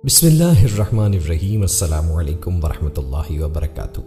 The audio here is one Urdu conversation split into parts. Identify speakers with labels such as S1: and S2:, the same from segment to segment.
S1: بسم اللہ الرحمن الرحیم۔ السلام علیکم ورحمۃ اللہ وبرکاتہ۔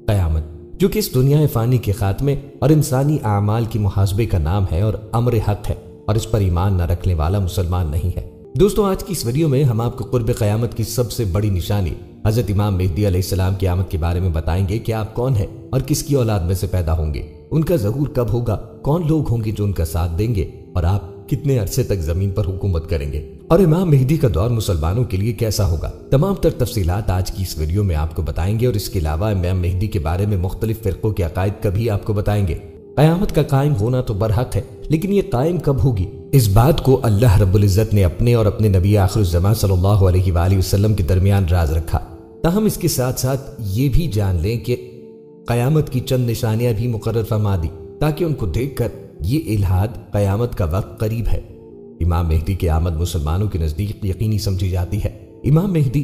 S1: قیامت، جو کہ اس دنیا فانی کے خاتمے اور انسانی اعمال کی محاسبے کا نام ہے اور امر حق ہے، اور اس پر ایمان نہ رکھنے والا مسلمان نہیں ہے۔ دوستو، آج کی اس ویڈیو میں ہم آپ کو قرب قیامت کی سب سے بڑی نشانی حضرت امام مہدی علیہ السلام کی آمد کے بارے میں بتائیں گے کہ آپ کون ہیں اور کس کی اولاد میں سے پیدا ہوں گے، ان کا ظہور کب ہوگا، کون لوگ ہوں گے جو ان کا ساتھ دیں گے، اور آپ کتنے عرصے تک زمین پر حکومت کریں گے، اور امام مہدی کا دور مسلمانوں کے لیے کیسا ہوگا۔ تمام تر تفصیلات آج کی اس ویڈیو میں آپ کو بتائیں گے، اور اس کے علاوہ امام مہدی کے بارے میں مختلف فرقوں کے عقائد کا بھی آپ کو بتائیں گے۔ قیامت کا قائم ہونا تو برحق ہے، لیکن یہ قائم کب ہوگی، اس بات کو اللہ رب العزت نے اپنے اور اپنے نبی آخر الزمان صلی اللہ علیہ وآلہ وسلم کے درمیان راز رکھا۔ تاہم اس کے ساتھ ساتھ یہ بھی جان لیں کہ قیامت کی چند نشانیاں بھی مقرر فرما دی، تاکہ ان کو دیکھ کر یہ الہاد قیامت کا وقت قریب ہے۔ امام مہدی کی آمد مسلمانوں کے نزدیک یقینی سمجھی جاتی ہے۔ امام مہدی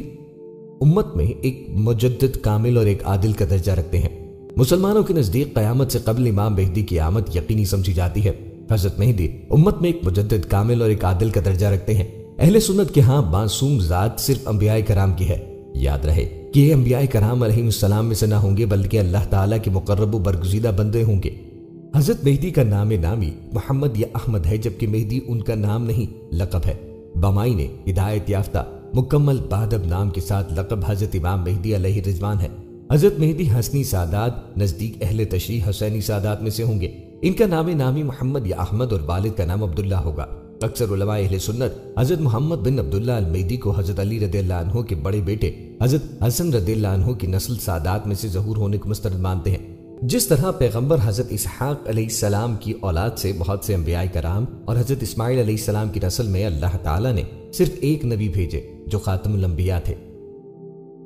S1: امت میں ایک مجدد، کامل اور ایک عادل کا درجہ رکھتے ہیں۔ مسلمانوں کے نزدیک قیامت سے قبل امام مہدی کی آمد یقینی سمجھی جاتی ہے۔ حضرت مہدی امت میں ایک مجدد، کامل اور ایک عادل کا درجہ رکھتے ہیں۔ اہل سنت کے ہاں معصوم ذات صرف انبیاء کرام کی ہے۔ یاد رہے کہ یہ انبیاء کرام علیہ السلام میں سے نہ ہوں گے، بلکہ اللہ تعالیٰ کے مقرب و برگزیدہ بندے ہوں گے۔ حضرت مہدی کا نام نامی محمد یا احمد ہے، جبکہ مہدی ان کا نام نہیں، لقب ہے۔ بامائی نے ہدایت یافتہ مکمل بادب نام کے ساتھ لقب حضرت امام مہدی علیہ رضوان ہے۔ حضرت مہدی حسنی سادات نزدیک اہل تشیع حسینی سادات میں سے ہوں گے۔ ان کا نام نامی محمد یا احمد اور والد کا نام عبداللہ ہوگا۔ اکثر علماء اہل سنت حضرت محمد بن عبداللہ المہدی کو حضرت علی رضی اللہ عنہ کے بڑے بیٹے حضرت حسن رضی اللہ عنہ کی نسل سادات میں سے ظہور ہونے کو مستند مانتے ہیں۔ جس طرح پیغمبر حضرت اسحاق علیہ السلام کی اولاد سے بہت سے انبیاء کرام اور حضرت اسماعیل علیہ السلام کی نسل میں اللہ تعالیٰ نے صرف ایک نبی بھیجے جو خاتم الانبیاء تھے،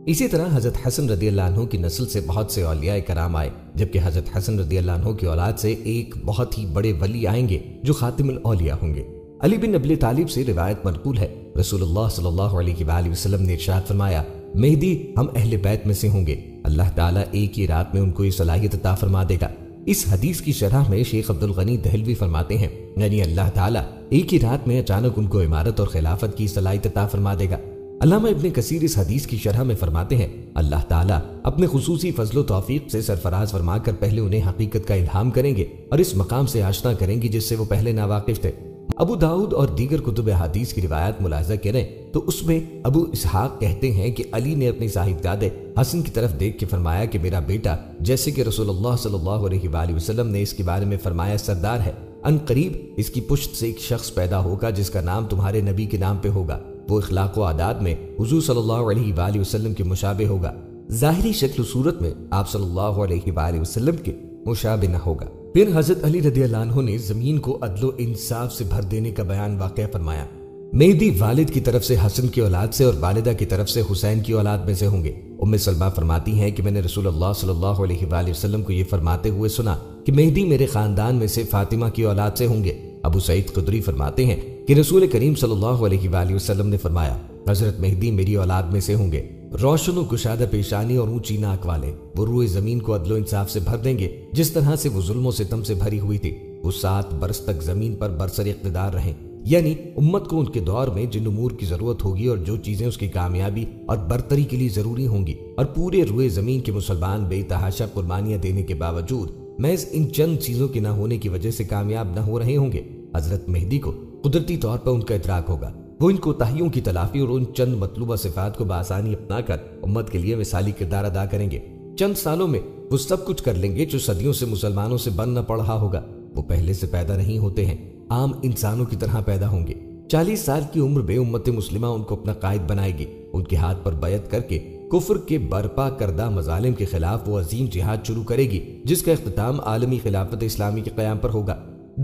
S1: اسی طرح حضرت حسن رضی اللہ عنہ کی نسل سے بہت سے اولیاء کرام آئے، جبکہ حضرت حسن رضی اللہ عنہ کی اولاد سے ایک بہت ہی بڑے ولی آئیں گے جو خاتم الاولیاء ہوں گے۔ علی بن ابی طالب سے روایت منقول ہے، رسول اللہ صلی اللہ علیہ وآلہ وسلم نے ارشاد فرمایا، مہدی ہم اہل بیت میں سے ہوں گے، اللہ تعالیٰ ایک ہی رات میں ان کو یہ صلاحیت عطا فرما دے گا۔ اس حدیث کی شرح میں شیخ عبد الغنی دہلوی فرماتے ہیں، یعنی اللہ تعالیٰ ایک ہی رات میں اچانک ان کو امارت اور خلافت کی صلاحیت عطا فرما دے گا۔ علامہ ابن کثیر اس حدیث کی شرح میں فرماتے ہیں، اللہ تعالیٰ اپنے خصوصی فضل و توفیق سے سرفراز فرما کر پہلے انہیں حقیقت کا الہام کریں گے اور اس مقام سے آشنا کریں گے جس سے وہ پہلے ناواقف تھے۔ ابو داؤد اور دیگر کتب حدیث کی روایت ملاحظہ کریں تو اس میں ابو اسحاق کہتے ہیں کہ علی نے اپنی صاحبزادے حسن کی طرف دیکھ کے فرمایا کہ میرا بیٹا، جیسے کہ رسول اللہ صلی اللہ علیہ وآلہ وسلم نے اس کے بارے میں فرمایا، سردار ہے، ان قریب اس کی پشت سے ایک شخص پیدا ہوگا جس کا نام تمہارے نبی کے نام پہ ہوگا، وہ اخلاق و عادات میں حضور صلی اللہ علیہ وآلہ وسلم کے مشابہ ہوگا، ظاہری شکل و صورت میں آپ صلی اللہ علیہ وآلہ وسلم کے مشابہ نہ ہوگا۔ پھر حضرت علی رضی اللہ عنہ نے زمین کو عدل و انصاف سے بھر دینے کا بیان واقعہ فرمایا۔ مہدی والد کی طرف سے حسن کی اولاد سے اور والدہ کی طرف سے حسین کی اولاد میں سے ہوں گے۔ ام سلمہ فرماتی ہیں کہ میں نے رسول اللہ صلی اللہ علیہ وآلہ وسلم کو یہ فرماتے ہوئے سنا کہ مہدی میرے خاندان میں سے فاطمہ کی اولاد سے ہوں گے۔ ابو سعید خدری فرماتے ہیں کہ رسول کریم صلی اللہ علیہ وآلہ وسلم نے فرمایا، حضرت مہدی میری اولاد میں سے ہوں گے، روشن و کشادہ پیشانی اور اونچی ناک والے، وہ روئے زمین کو عدل و انصاف سے بھر دیں گے جس طرح سے وہ ظلم و ستم سے بھری ہوئی تھی، وہ 7 برس تک زمین پر برسر اقتدار رہیں، یعنی امت کو ان کے دور میں جن امور کی ضرورت ہوگی اور جو چیزیں اس کی کامیابی اور برتری کے لیے ضروری ہوں گی، اور پورے روئے زمین کے مسلمان بے تحاشا قربانیاں دینے کے باوجود محض ان چند چیزوں کے نہ ہونے کی وجہ سے کامیاب نہ ہو رہے ہوں گے۔ حضرت مہدی کو قدرتی طور پر ان کا ادراک ہوگا، وہ ان کوتاہیوں کی تلافی اور ان چند مطلوبہ صفات کو بآسانی اپنا کر امت کے لیے مثالی کردار ادا کریں گے۔ چند سالوں میں وہ سب کچھ کر لیں گے جو صدیوں سے مسلمانوں سے بن نہ پڑ رہا ہوگا۔ وہ پہلے سے پیدا نہیں ہوتے ہیں، عام انسانوں کی طرح پیدا ہوں گے۔ 40 سال کی عمر میں امت مسلمہ ان کو اپنا قائد بنائے گی، ان کے ہاتھ پر بیعت کر کے کفر کے برپا کردہ مظالم کے خلاف وہ عظیم جہاد شروع کرے گی جس کا اختتام عالمی خلافت اسلامی کے قیام پر ہوگا۔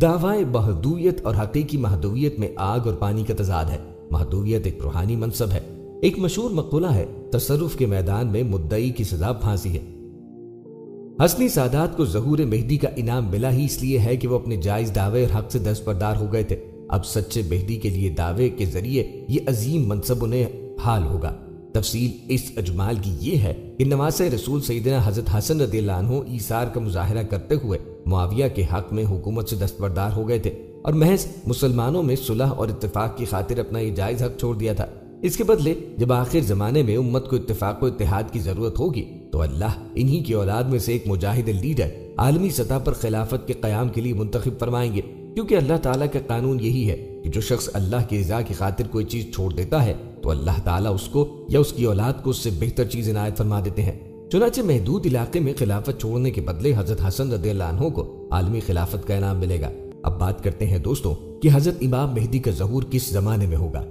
S1: دعوی محدودیت اور حقیقی محدودیت میں آگ اور پانی کا تضاد ہے۔ محدودیت ایک روحانی منصب ہے۔ ایک مشہور مقولہ ہے، تصرف کے میدان میں مدعی کی سزا پھانسی ہے۔ حسنی سادات کو ظہور مہدی کا انعام ملا ہی اس لیے ہے کہ وہ اپنے جائز دعوے اور حق سے دستبردار ہو گئے تھے۔ اب سچے مہدی کے لیے دعوے کے ذریعے یہ عظیم منصب انہیں حال ہوگا۔ تفصیل اس اجمال کی یہ ہے کہ نواسہ رسول سیدنا حضرت حسن رضی اللہ عنہ ایثار کا مظاہرہ کرتے ہوئے معاویہ کے حق میں حکومت سے دستبردار ہو گئے تھے اور محض مسلمانوں میں صلح اور اتفاق کی خاطر اپنا یہ جائز حق چھوڑ دیا تھا۔ اس کے بدلے جب آخر زمانے میں امت کو اتفاق و اتحاد کی ضرورت ہوگی تو اللہ انہی کی اولاد میں سے ایک مجاہد لیڈر عالمی سطح پر خلافت کے قیام کے لیے منتخب فرمائیں گے، کیونکہ اللہ تعالیٰ کا قانون یہی ہے کہ جو شخص اللہ کی رضا کی خاطر کوئی چیز چھوڑ دیتا ہے تو اللہ تعالیٰ اس کو یا اس کی اولاد کو اس سے بہتر چیز عنایت فرما دیتے ہیں۔ چنانچہ محدود علاقے میں خلافت چھوڑنے کے بدلے حضرت حسن رضی اللہ عنہ کو عالمی خلافت کا انعام ملے گا۔ اب بات کرتے ہیں دوستوں کہ حضرت امام مہدی کا ظہور کس زمانے میں ہوگا۔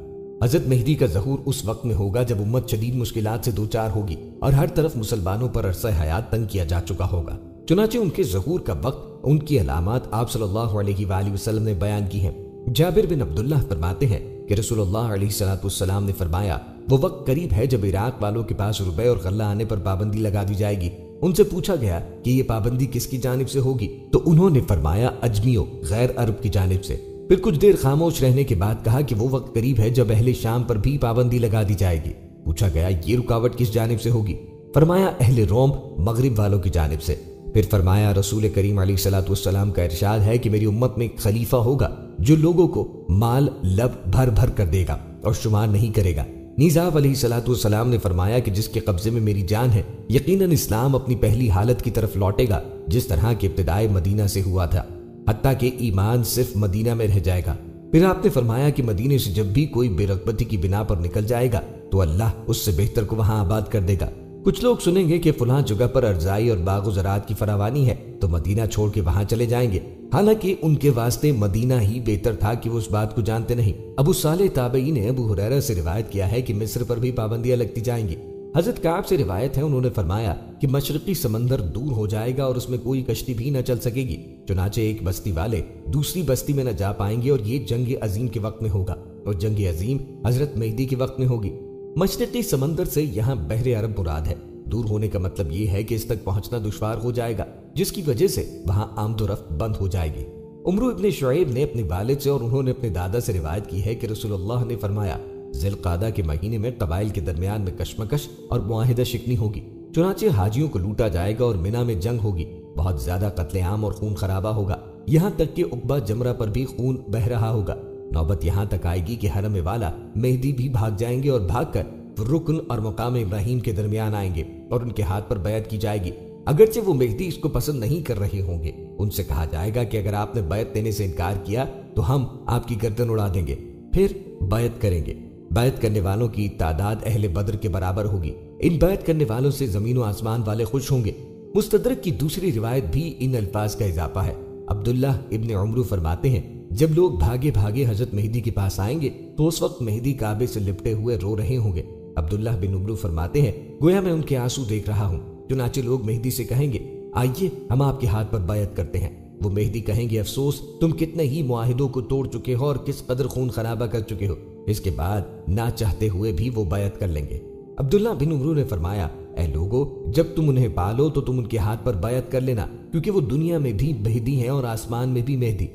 S1: حضرت مہدی کا ظہور اس وقت میں ہوگا جب امت شدید مشکلات سے دوچار ہوگی اور ہر طرف مسلمانوں پر عرصہ حیات تنگ کیا جا چکا ہوگا۔ چنانچہ ان کے ظہور کا وقت، ان کی علامات آپ صلی اللہ علیہ وآلہ وسلم نے بیان کی ہیں۔ جابر بن عبداللہ فرماتے ہیں کہ رسول اللہ علیہ السلام نے فرمایا، وہ وقت قریب ہے جب عراق والوں کے پاس روپے اور غلہ آنے پر پابندی لگا دی جائے گی۔ ان سے پوچھا گیا کہ یہ پابندی کس کی جانب سے ہوگی، تو انہوں نے فرمایا اجمیوں، غیر عرب کی جانب سے۔ پھر کچھ دیر خاموش رہنے کے بعد کہا کہ وہ وقت قریب ہے جب اہل شام پر بھی پابندی لگا دی جائے گی۔ پوچھا گیا یہ رکاوٹ کس جانب سے ہوگی، فرمایا اہل روم، مغرب والوں کی جانب سے۔ پھر فرمایا رسول کریم علیہ السلام کا ارشاد ہے کہ میری امت میں ایک خلیفہ ہوگا جو لوگوں کو مال لب بھر بھر کر دے گا اور شمار نہیں کرے گا۔ نیز آپ علیہ السلام نے فرمایا کہ جس کے قبضے میں میری جان ہے یقیناً اسلام اپنی پہلی حالت کی طرف لوٹے گا جس طرح کے ابتدائے مدینہ سے ہوا تھا، حتیٰ کہ ایمان صرف مدینہ میں رہ جائے گا۔ پھر آپ نے فرمایا کہ مدینے سے جب بھی کوئی بے رغبتی کی بنا پر نکل جائے گا تو اللہ اس سے بہتر کو وہاں آباد کر دے گا۔ کچھ لوگ سنیں گے کہ فلاں جگہ پر ارزائی اور باغ و زراعت کی فراوانی ہے تو مدینہ چھوڑ کے وہاں چلے جائیں گے، حالانکہ ان کے واسطے مدینہ ہی بہتر تھا کہ وہ اس بات کو جانتے نہیں۔ ابو صالح تابعی نے ابو ہریرہ سے روایت کیا ہے کہ مصر پر بھی پابندیاں لگتی جائیں گی۔ حضرت کعب سے روایت ہے، انہوں نے فرمایا کہ مشرقی سمندر دور ہو جائے گا اور اس میں کوئی کشتی بھی نہ چل سکے گی، چنانچہ ایک بستی والے دوسری بستی میں نہ جا پائیں گے، اور یہ جنگ عظیم کے وقت میں ہوگا، اور جنگ عظیم حضرت مہدی کے وقت میں ہوگی۔ مشرقی سمندر سے یہاں بحر عرب مراد ہے۔ دور ہونے کا مطلب یہ ہے کہ اس تک پہنچنا دشوار ہو جائے گا، جس کی وجہ سے وہاں آمد و رفت بند ہو جائے گی۔ عمرو ابن شعیب نے اپنے والد سے اور انہوں نے اپنے دادا سے روایت کی ہے کہ رسول اللہ نے فرمایا ذی القعدہ کے مہینے میں قبائل کے درمیان میں کشمکش اور معاہدہ شکنی ہوگی، چنانچہ حاجیوں کو لوٹا جائے گا اور منی میں جنگ ہوگی، بہت زیادہ قتل عام اور خون خرابہ ہوگا، یہاں تک کہ عقبہ جمرہ پر بھی خون بہ رہا ہوگا۔ نوبت یہاں تک آئے گی کہ حرم والا مہدی بھی بھاگ جائیں گے اور بھاگ کر رکن اور مقام ابراہیم کے درمیان آئیں گے اور ان کے ہاتھ پر بیعت کی جائے گی، اگرچہ وہ مہدی اس کو پسند نہیں کر رہے ہوں گے۔ ان سے کہا جائے گا کہ اگر آپ نے بیعت دینے سے انکار کیا تو ہم آپ کی گردن اڑا دیں گے، پھر بیعت کریں گے۔ بیعت کرنے والوں کی تعداد اہل بدر کے برابر ہوگی۔ ان بیعت کرنے والوں سے زمین و آسمان والے خوش ہوں گے۔ مستدرک کی دوسری روایت بھی ان الفاظ کا اضافہ ہے۔ عبداللہ ابن عمرو فرماتے ہیں جب لوگ بھاگے بھاگے حضرت مہدی کے پاس آئیں گے تو اس وقت مہدی کعبے سے لپٹے ہوئے رو رہے ہوں گے۔ عبداللہ بن عمرو فرماتے ہیں گویا میں ان کے آنسو دیکھ رہا ہوں، چنانچہ لوگ مہدی سے کہیں گے آئیے ہم آپ کے ہاتھ پر بیعت کرتے ہیں۔ وہ مہدی کہیں گے افسوس تم کتنے ہی معاہدوں کو توڑ چکے ہو اور کس قدر خون خرابہ کر چکے ہو۔ اس کے بعد نہ چاہتے ہوئے بھی وہ بیعت کر لیں گے۔ عبداللہ بن عمرو نے فرمایا اے لوگو جب تم انہیں پالو تو تم ان کے ہاتھ پر بیعت کر لینا، کیونکہ وہ دنیا میں بھی مہدی ہیں اور آسمان میں بھی مہدی۔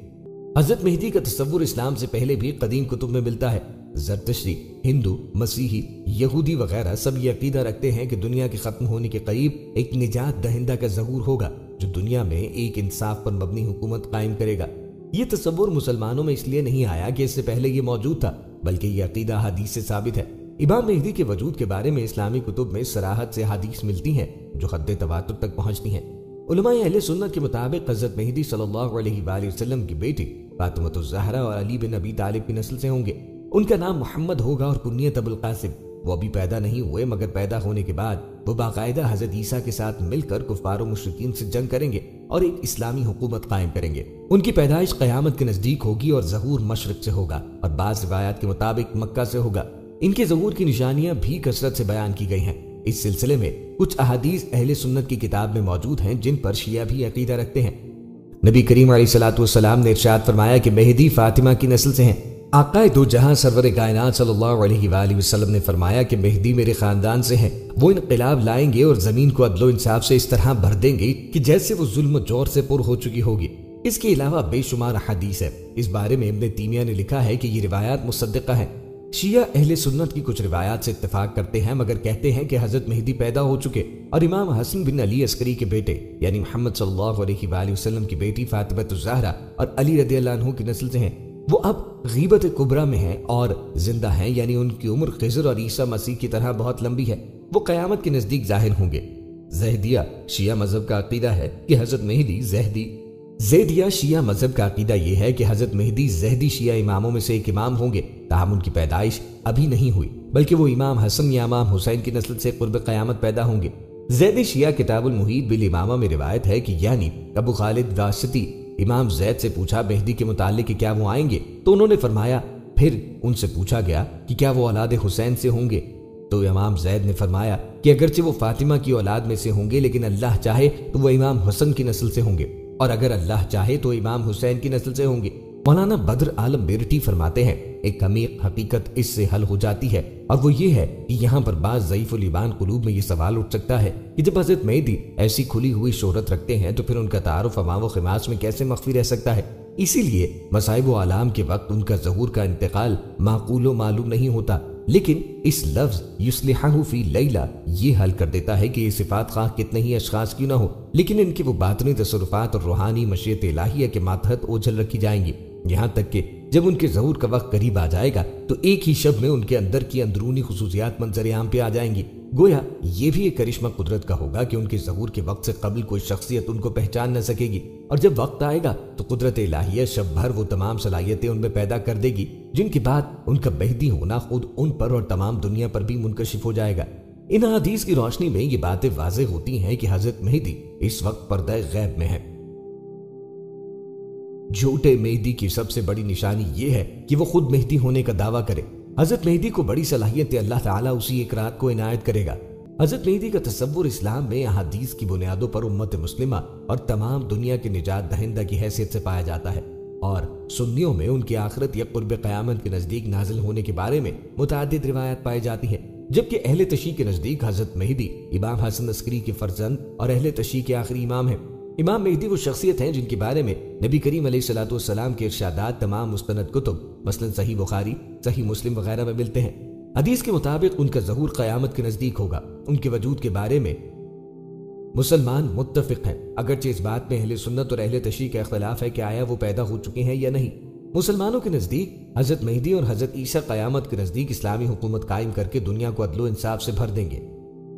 S1: حضرت مہدی کا تصور اسلام سے پہلے بھی قدیم کتب میں ملتا ہے۔ زرتشتی، ہندو، مسیحی، یہودی وغیرہ سب یہ عقیدہ رکھتے ہیں کہ دنیا کے ختم ہونے کے قریب ایک نجات دہندہ کا ظہور ہوگا جو دنیا میں ایک انصاف پر مبنی حکومت قائم کرے گا۔ یہ تصور مسلمانوں میں اس لیے نہیں آیا کہ اس سے پہلے یہ موجود تھا، بلکہ یہ عقیدہ حدیث سے ثابت ہے۔ امام مہدی کے وجود کے بارے میں اسلامی کتب میں صراحت سے حدیث ملتی ہیں جو حد تواتر تک پہنچتی ہیں۔ علماء اہل سنت کے مطابق حضرت مہدی صلی اللہ علیہ وآلہ وسلم کی بیٹی فاطمہ الزہرا اور علی بن ابی طالب کی نسل سے ہوں گے۔ ان کا نام محمد ہوگا اور کنیت ابو القاسم۔ وہ ابھی پیدا نہیں ہوئے مگر پیدا ہونے کے بعد وہ باقاعدہ حضرت عیسیٰ کے ساتھ مل کر کفار و مشرکین سے جنگ کریں گے اور ایک اسلامی حکومت قائم کریں گے۔ ان کی پیدائش قیامت کے نزدیک ہوگی اور ظہور مشرق سے ہوگا اور بعض روایات کے مطابق مکہ سے ہوگا۔ ان کے ظہور کی نشانیاں بھی کثرت سے بیان کی گئی ہیں۔ اس سلسلے میں کچھ احادیث اہل سنت کی کتاب میں موجود ہیں جن پر شیعہ بھی عقیدہ رکھتے ہیں۔ نبی کریم علیہ السلام نے ارشاد فرمایا کہ مہدی فاطمہ کی نسل سے ہیں۔ آقائے دو جہاں سرور کائنات صلی اللہ علیہ وآلہ وسلم نے فرمایا کہ مہدی میرے خاندان سے ہیں، وہ انقلاب لائیں گے اور زمین کو عدل و انصاف سے اس طرح بھر دیں گے کہ جیسے وہ ظلم و جور سے پر ہو چکی ہوگی۔ اس کے علاوہ بے شمار حدیث ہے۔ اس بارے میں ابن تیمیہ نے لکھا ہے کہ یہ روایات مصدقہ ہیں۔ شیعہ اہل سنت کی کچھ روایات سے اتفاق کرتے ہیں مگر کہتے ہیں کہ حضرت مہدی پیدا ہو چکے اور امام حسن بن علی عسکری کے بیٹے یعنی محمد صلی اللہ علیہ وآلہ وسلم کی بیٹی فاطمہ الزہرا اور علی رضی اللہ عنہ کی نسل سے ہیں۔ وہ اب غیبت کبریٰ میں ہیں اور زندہ ہیں، یعنی ان کی عمر خضر اور عیسیٰ مسیح کی طرح بہت لمبی ہے۔ وہ قیامت کے نزدیک ظاہر ہوں گے۔ زیدیہ شیعہ مذہب کا عقیدہ ہے کہ حضرت مہدی زیدیہ شیعہ مذہب کا عقیدہ یہ ہے کہ حضرت مہدی زیدی شیعہ اماموں میں سے ایک امام ہوں گے، تاہم ان کی پیدائش ابھی نہیں ہوئی، بلکہ وہ امام حسن یا امام حسین کی نسل سے قرب قیامت پیدا ہوں گے۔ زیدی شیعہ کتاب المحیط بالامامہ میں روایت ہے کہ یعنی ابو خالد واسطی امام زید سے پوچھا مہدی کے متعلق کہ کیا وہ آئیں گے، تو انہوں نے فرمایا، پھر ان سے پوچھا گیا کہ کیا وہ اولاد حسین سے ہوں گے، تو امام زید نے فرمایا کہ اگرچہ وہ فاطمہ کی اولاد میں سے ہوں گے، لیکن اللہ چاہے تو وہ امام حسن کی نسل سے ہوں گے، اور اگر اللہ چاہے تو امام حسین کی نسل سے ہوں گے۔ مولانا بدر عالم بیرٹی فرماتے ہیں، ایک عمیق حقیقت اس سے حل ہو جاتی ہے، اور وہ یہ ہے کہ یہاں پر بعض ضعیف الایمان قلوب میں یہ سوال اٹھ سکتا ہے کہ جب حضرت مہدی ایسی کھلی ہوئی شہرت رکھتے ہیں تو پھر ان کا تعارف عوام و خماس میں کیسے مخفی رہ سکتا ہے؟ اسی لیے مصائب و آلام کے وقت ان کا ظہور کا انتقال معقول و معلوم نہیں ہوتا، لیکن اس لفظ یصلحہ فی لیلہ یہ حل کر دیتا ہے کہ یہ صفات خواہ کتنے ہی اشخاص کیوں نہ ہو، لیکن ان کے وہ باطنی تصرفات اور روحانی مشیت الہیہ کے ماتحت اوجھل رکھی جائیں گی، یہاں تک کہ جب ان کے ظہور کا وقت قریب آ جائے گا تو ایک ہی شب میں ان کے اندر کی اندرونی خصوصیات منظر عام پہ آ جائیں گی۔ گویا یہ بھی ایک کرشمہ قدرت کا ہوگا کہ ان کے ظہور کے وقت سے قبل کوئی شخصیت ان کو پہچان نہ سکے گی، اور جب وقت آئے گا تو قدرت الہیہ شب بھر وہ تمام صلاحیتیں ان میں پیدا کر دے گی جن کے بعد ان کا مہدی ہونا خود ان پر اور تمام دنیا پر بھی منکشف ہو جائے گا۔ ان احادیث کی روشنی میں یہ باتیں واضح ہوتی ہیں کہ حضرت مہدی اس وقت پردہ غیب میں ہے۔ جھوٹے مہدی کی سب سے بڑی نشانی یہ ہے کہ وہ خود مہدی ہونے کا دعویٰ کرے۔ حضرت مہدی کو بڑی صلاحیت اللہ تعالیٰ اسی ایک رات کو عنایت کرے گا۔ حضرت مہدی کا تصور اسلام میں احادیث کی بنیادوں پر امت مسلمہ اور تمام دنیا کے نجات دہندہ کی حیثیت سے پایا جاتا ہے، اور سنیوں میں ان کی آخرت یا قرب قیامت کے نزدیک نازل ہونے کے بارے میں متعدد روایات پائی جاتی ہیں، جبکہ اہل تشیع کے نزدیک حضرت مہدی امام حسن عسکری کے فرزند اور اہل تشیع کے آخری امام ہیں۔ امام مہدی وہ شخصیت ہیں جن کے بارے میں نبی کریم علیہ الصلوۃ والسلام کے ارشادات تمام مستند کتب مثلا صحیح بخاری، صحیح مسلم وغیرہ میں ملتے ہیں۔ حدیث کے مطابق ان کا ظہور قیامت کے نزدیک ہوگا۔ ان کے وجود کے بارے میں مسلمان متفق ہیں، اگرچہ اس بات میں اہل سنت اور اہل تشیع کا اختلاف ہے کہ آیا وہ پیدا ہو چکے ہیں یا نہیں۔ مسلمانوں کے نزدیک حضرت مہدی اور حضرت عیسیٰ قیامت کے نزدیک اسلامی حکومت قائم کر کے دنیا کو عدل و انصاف سے بھر دیں گے۔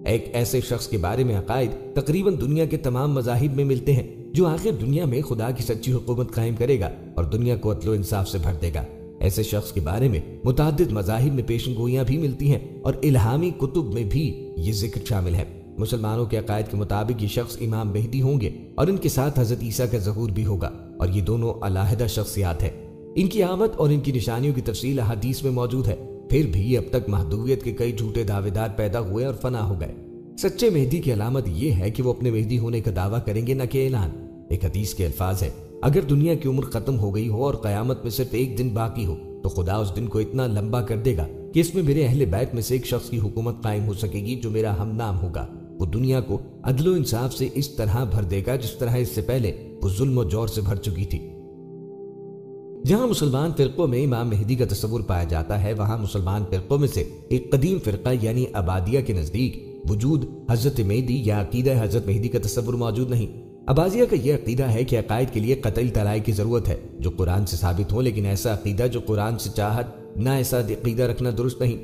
S1: ایک ایسے شخص کے بارے میں عقائد تقریباً دنیا کے تمام مذاہب میں ملتے ہیں جو آخر دنیا میں خدا کی سچی حکومت قائم کرے گا اور دنیا کو عدل و انصاف سے بھر دے گا۔ ایسے شخص کے بارے میں متعدد مذاہب میں پیشن گوئیاں بھی ملتی ہیں اور الہامی کتب میں بھی یہ ذکر شامل ہے۔ مسلمانوں کے عقائد کے مطابق یہ شخص امام مہدی ہوں گے اور ان کے ساتھ حضرت عیسیٰ کا ظہور بھی ہوگا، اور یہ دونوں علیحدہ شخصیات ہیں۔ ان کی آمد اور ان کی نشانیوں کی تفصیل احادیث میں موجود ہے۔ پھر بھی اب تک مہدویت کے کئی جھوٹے دعوے دار پیدا ہوئے اور فنا ہو گئے۔ سچے مہدی کی علامت یہ ہے کہ وہ اپنے مہدی ہونے کا دعویٰ کریں گے، نہ کہ اعلان۔ ایک حدیث کے الفاظ ہے، اگر دنیا کی عمر ختم ہو گئی ہو اور قیامت میں صرف ایک دن باقی ہو تو خدا اس دن کو اتنا لمبا کر دے گا کہ اس میں میرے اہل بیت میں سے ایک شخص کی حکومت قائم ہو سکے گی جو میرا ہم نام ہوگا۔ وہ دنیا کو عدل و انصاف سے اس طرح بھر دے گا جس طرح اس سے پہلے وہ ظلم و جور سے بھر چکی تھی۔ جہاں مسلمان فرقوں میں امام مہدی کا تصور پایا جاتا ہے، وہاں مسلمان فرقوں میں سے ایک قدیم فرقہ یعنی عبادیہ کے نزدیک وجود حضرت مہدی یا عقیدہ حضرت مہدی کا تصور موجود نہیں۔ عبادیہ کا یہ عقیدہ ہے کہ عقائد کے لیے قطعی دلائل کی ضرورت ہے جو قرآن سے ثابت ہو، لیکن ایسا عقیدہ جو قرآن سے چاہت نہ ایسا عقیدہ رکھنا درست نہیں۔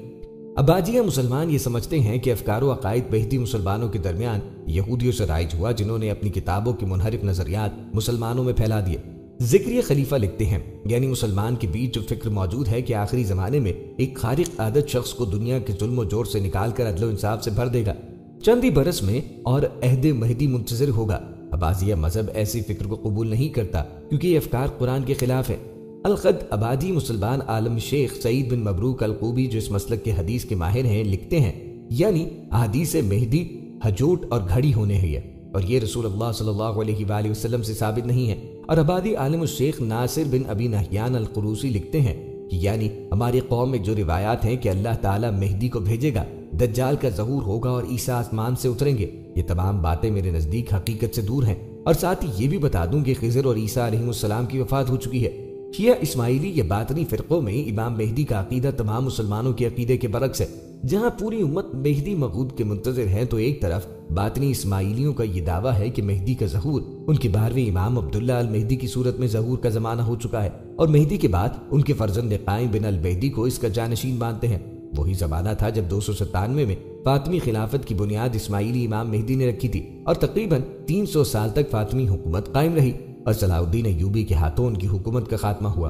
S1: عبادیہ مسلمان یہ سمجھتے ہیں کہ افکار و عقائد مہدی مسلمانوں کے درمیان یہودیوں سے رائج ہوا، جنہوں نے اپنی کتابوں کے منحرف نظریات مسلمانوں میں پھیلا دیے۔ ذکریہ خلیفہ لکھتے ہیں، یعنی مسلمان کے بیچ جو فکر موجود ہے کہ آخری زمانے میں ایک خارق عادت شخص کو دنیا کے ظلم و جور سے نکال کر عدل و انصاف سے بھر دے گا، چند ہی برس میں، اور عہد مہدی منتظر ہوگا۔ عبادیہ مذہب ایسی فکر کو قبول نہیں کرتا کیونکہ یہ افکار قرآن کے خلاف ہے۔ الخد عبادی مسلمان عالم شیخ سعید بن مبروک القوبی جو اس مسلک کے حدیث کے ماہر ہیں لکھتے ہیں، یعنی احادیث مہدی ہجوٹ اور گھڑی ہونے ہے، اور یہ رسول اللہ صلی اللہ علیہ وآلہ وسلم سے ثابت نہیں ہے۔ اور عبادی عالم الشیخ ناصر بن ابی نہیان القروسی لکھتے ہیں کہ یعنی ہماری قوم میں جو روایات ہیں کہ اللہ تعالیٰ مہدی کو بھیجے گا، دجال کا ظہور ہوگا اور عیسیٰ آسمان سے اتریں گے، یہ تمام باتیں میرے نزدیک حقیقت سے دور ہیں۔ اور ساتھ ہی یہ بھی بتا دوں کہ خضر اور عیسیٰ علیہ السلام کی وفات ہو چکی ہے۔ شیعہ اسماعیلی یا باطنی فرقوں میں امام مہدی کا عقیدہ تمام مسلمانوں کے عقیدے کے برعکس ہے۔ جہاں پوری امت مہدی موعود کے منتظر ہیں، تو ایک طرف باطنی اسماعیلیوں کا یہ دعویٰ ہے کہ مہدی کا ظہور ان کے 12ویں امام عبداللہ المہدی کی صورت میں ظہور کا زمانہ ہو چکا ہے، اور مہدی کے بعد ان کے فرزند قائم بن المہدی کو اس کا جانشین مانتے ہیں۔ وہی زمانہ تھا جب 297 میں فاطمی خلافت کی بنیاد اسماعیلی امام مہدی نے رکھی تھی اور تقریباً 300 سال تک فاطمی حکومت قائم رہی اور صلاح الدین ایوبی کے ہاتھوں ان کی حکومت کا خاتمہ ہوا۔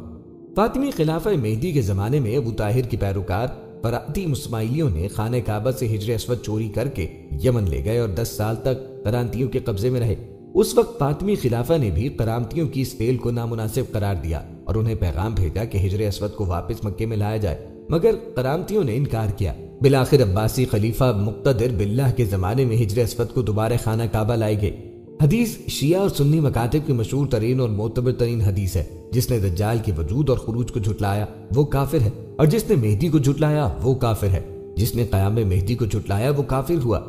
S1: فاطمی خلافہ مہدی کے زمانے میں ابو طاہر کے پیروکار فراتیم اسماعیلیوں نے خانہ کعبہ سے حجر اسود چوری کر کے یمن لے گئے اور 10 سال تک قرامتیوں کے قبضے میں رہے۔ اس وقت فاطمی خلافہ نے بھی قرامتیوں کی اس فعل کو نامناسب قرار دیا اور انہیں پیغام بھیجا کہ حجر اسود کو واپس مکے میں لایا جائے، مگر قرامتیوں نے انکار کیا۔ بالآخر عباسی خلیفہ مقتدر باللہ کے زمانے میں حجر اسود کو دوبارہ خانہ کعبہ لائی گئی۔ حدیث شیعہ اور سنی مکاتب کی مشہور ترین اور معتبر ترین حدیث ہے۔ جس نے دجال کے وجود اور خروج کو جھٹلایا وہ کافر ہے، اور جس نے مہدی کو جھٹلایا وہ کافر ہے۔ جس نے قیام مہدی کو جھٹلایا وہ کافر ہوا۔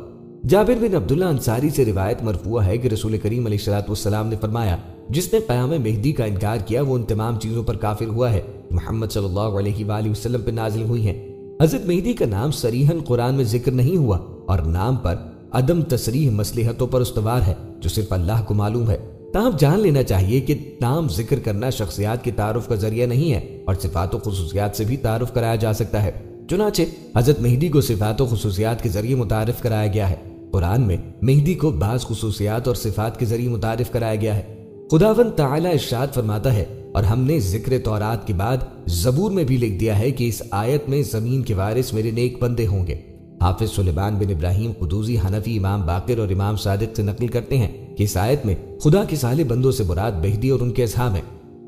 S1: جابر بن عبداللہ انصاری سے روایت مرفوع ہے کہ رسول کریم علیہ الصلوۃ والسلام نے فرمایا، جس نے قیام مہدی کا انکار کیا وہ ان تمام چیزوں پر کافر ہوا ہے محمد صلی اللہ علیہ وآلہ وسلم پر نازل ہوئی ہیں۔ حضرت مہدی کا نام صریحاً قرآن میں ذکر نہیں ہوا اور نام پر عدم تصریح مصلحتوں پر استوار ہے جو صرف اللہ کو معلوم ہے۔ تاہم جان لینا چاہیے کہ نام ذکر کرنا شخصیات کے تعارف کا ذریعہ نہیں ہے اور صفات و خصوصیات سے بھی تعارف کرایا جا سکتا ہے۔ چنانچہ حضرت مہدی کو صفات و خصوصیات کے ذریعے متعارف کرایا گیا ہے۔ قرآن میں مہدی کو بعض خصوصیات اور صفات کے ذریعے متعارف کرایا گیا ہے۔ خداوند تعالی ارشاد فرماتا ہے، اور ہم نے ذکر تورات کے بعد زبور میں بھی لکھ دیا ہے کہ اس آیت میں زمین کے وارث میرے نیک بندے ہوں گے۔ حافظ سلیمان بن ابراہیم قدوزی حنفی امام باقر اور امام صادق سے نقل کرتے ہیں کہ اس آیت میں خدا کے صالح بندوں سے مراد مہدی اور ان کے اصحاب ہیں۔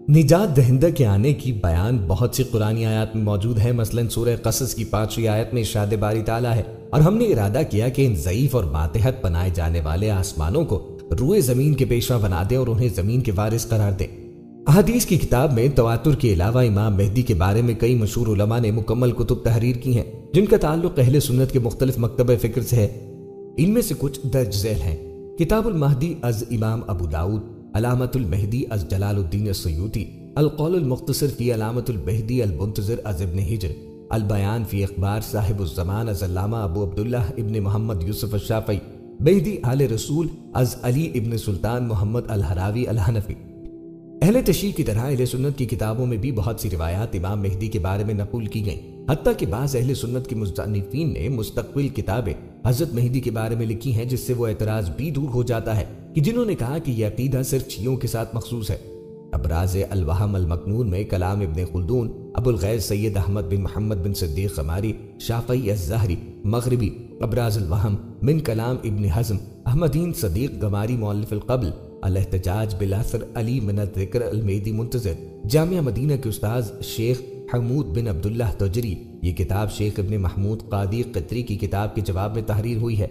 S1: نجات دہندہ کے آنے کی بیان بہت سی قرآنی آیات میں موجود ہے۔ مثلا سورہ قصص کی 5ویں آیت میں ارشاد باری تعالیٰ ہے، اور ہم نے ارادہ کیا کہ ان ضعیف اور ماتحت بنائے جانے والے آسمانوں کو روئے زمین کے پیشوا بنا دیں اور انہیں زمین کے وارث قرار دیں۔ احادیث کی کتاب میں تواتر کے علاوہ امام مہدی کے بارے میں کئی مشہور علماء نے مکمل کتب تحریر کی ہیں جن کا تعلق اہل سنت کے مختلف مکتبہ فکر سے ہے۔ ان میں سے کچھ درج ذیل ہیں: کتاب المہدی از امام ابو داؤد، علامت المہدی از جلال الدین السیوطی، القول المختصر فی علامت المہدی المنتظر از ابن حجر، البیان فی اخبار صاحب الزمان از علامہ ابو عبداللہ ابن محمد یوسف الشافعی، مہدی آل رسول از علی ابن سلطان محمد الحراوی الحنفی۔ اہل تشیع کی طرح اہل سنت کی کتابوں میں بھی بہت سی روایات امام مہدی کے بارے میں نقل کی گئیں، حتیٰ کہ بعض اہل سنت کے مصنفین نے مستقبل کتابیں حضرت مہدی کے بارے میں لکھی ہیں، جس سے وہ اعتراض بھی دور ہو جاتا ہے کہ جنہوں نے کہا کہ یہ عقیدہ صرف شیعوں کے ساتھ مخصوص ہے۔ ابراز الوہم المکنون میں کلام ابن خلدون، ابو الغیث سید احمد بن محمد بن صدیق قماری شافعی الزہری مغربی، ابراز الوہم من کلام ابن حزم احمدین صدیق غماری مؤلف القبل، الاحتجاج بالاثر علی من الذکر المہدی منتظر، جامعہ مدینہ کے استاذ شیخ حمود بن عبداللہ تجری۔ یہ کتاب شیخ ابن محمود قادی قطری کی کتاب کے جواب میں تحریر ہوئی ہے۔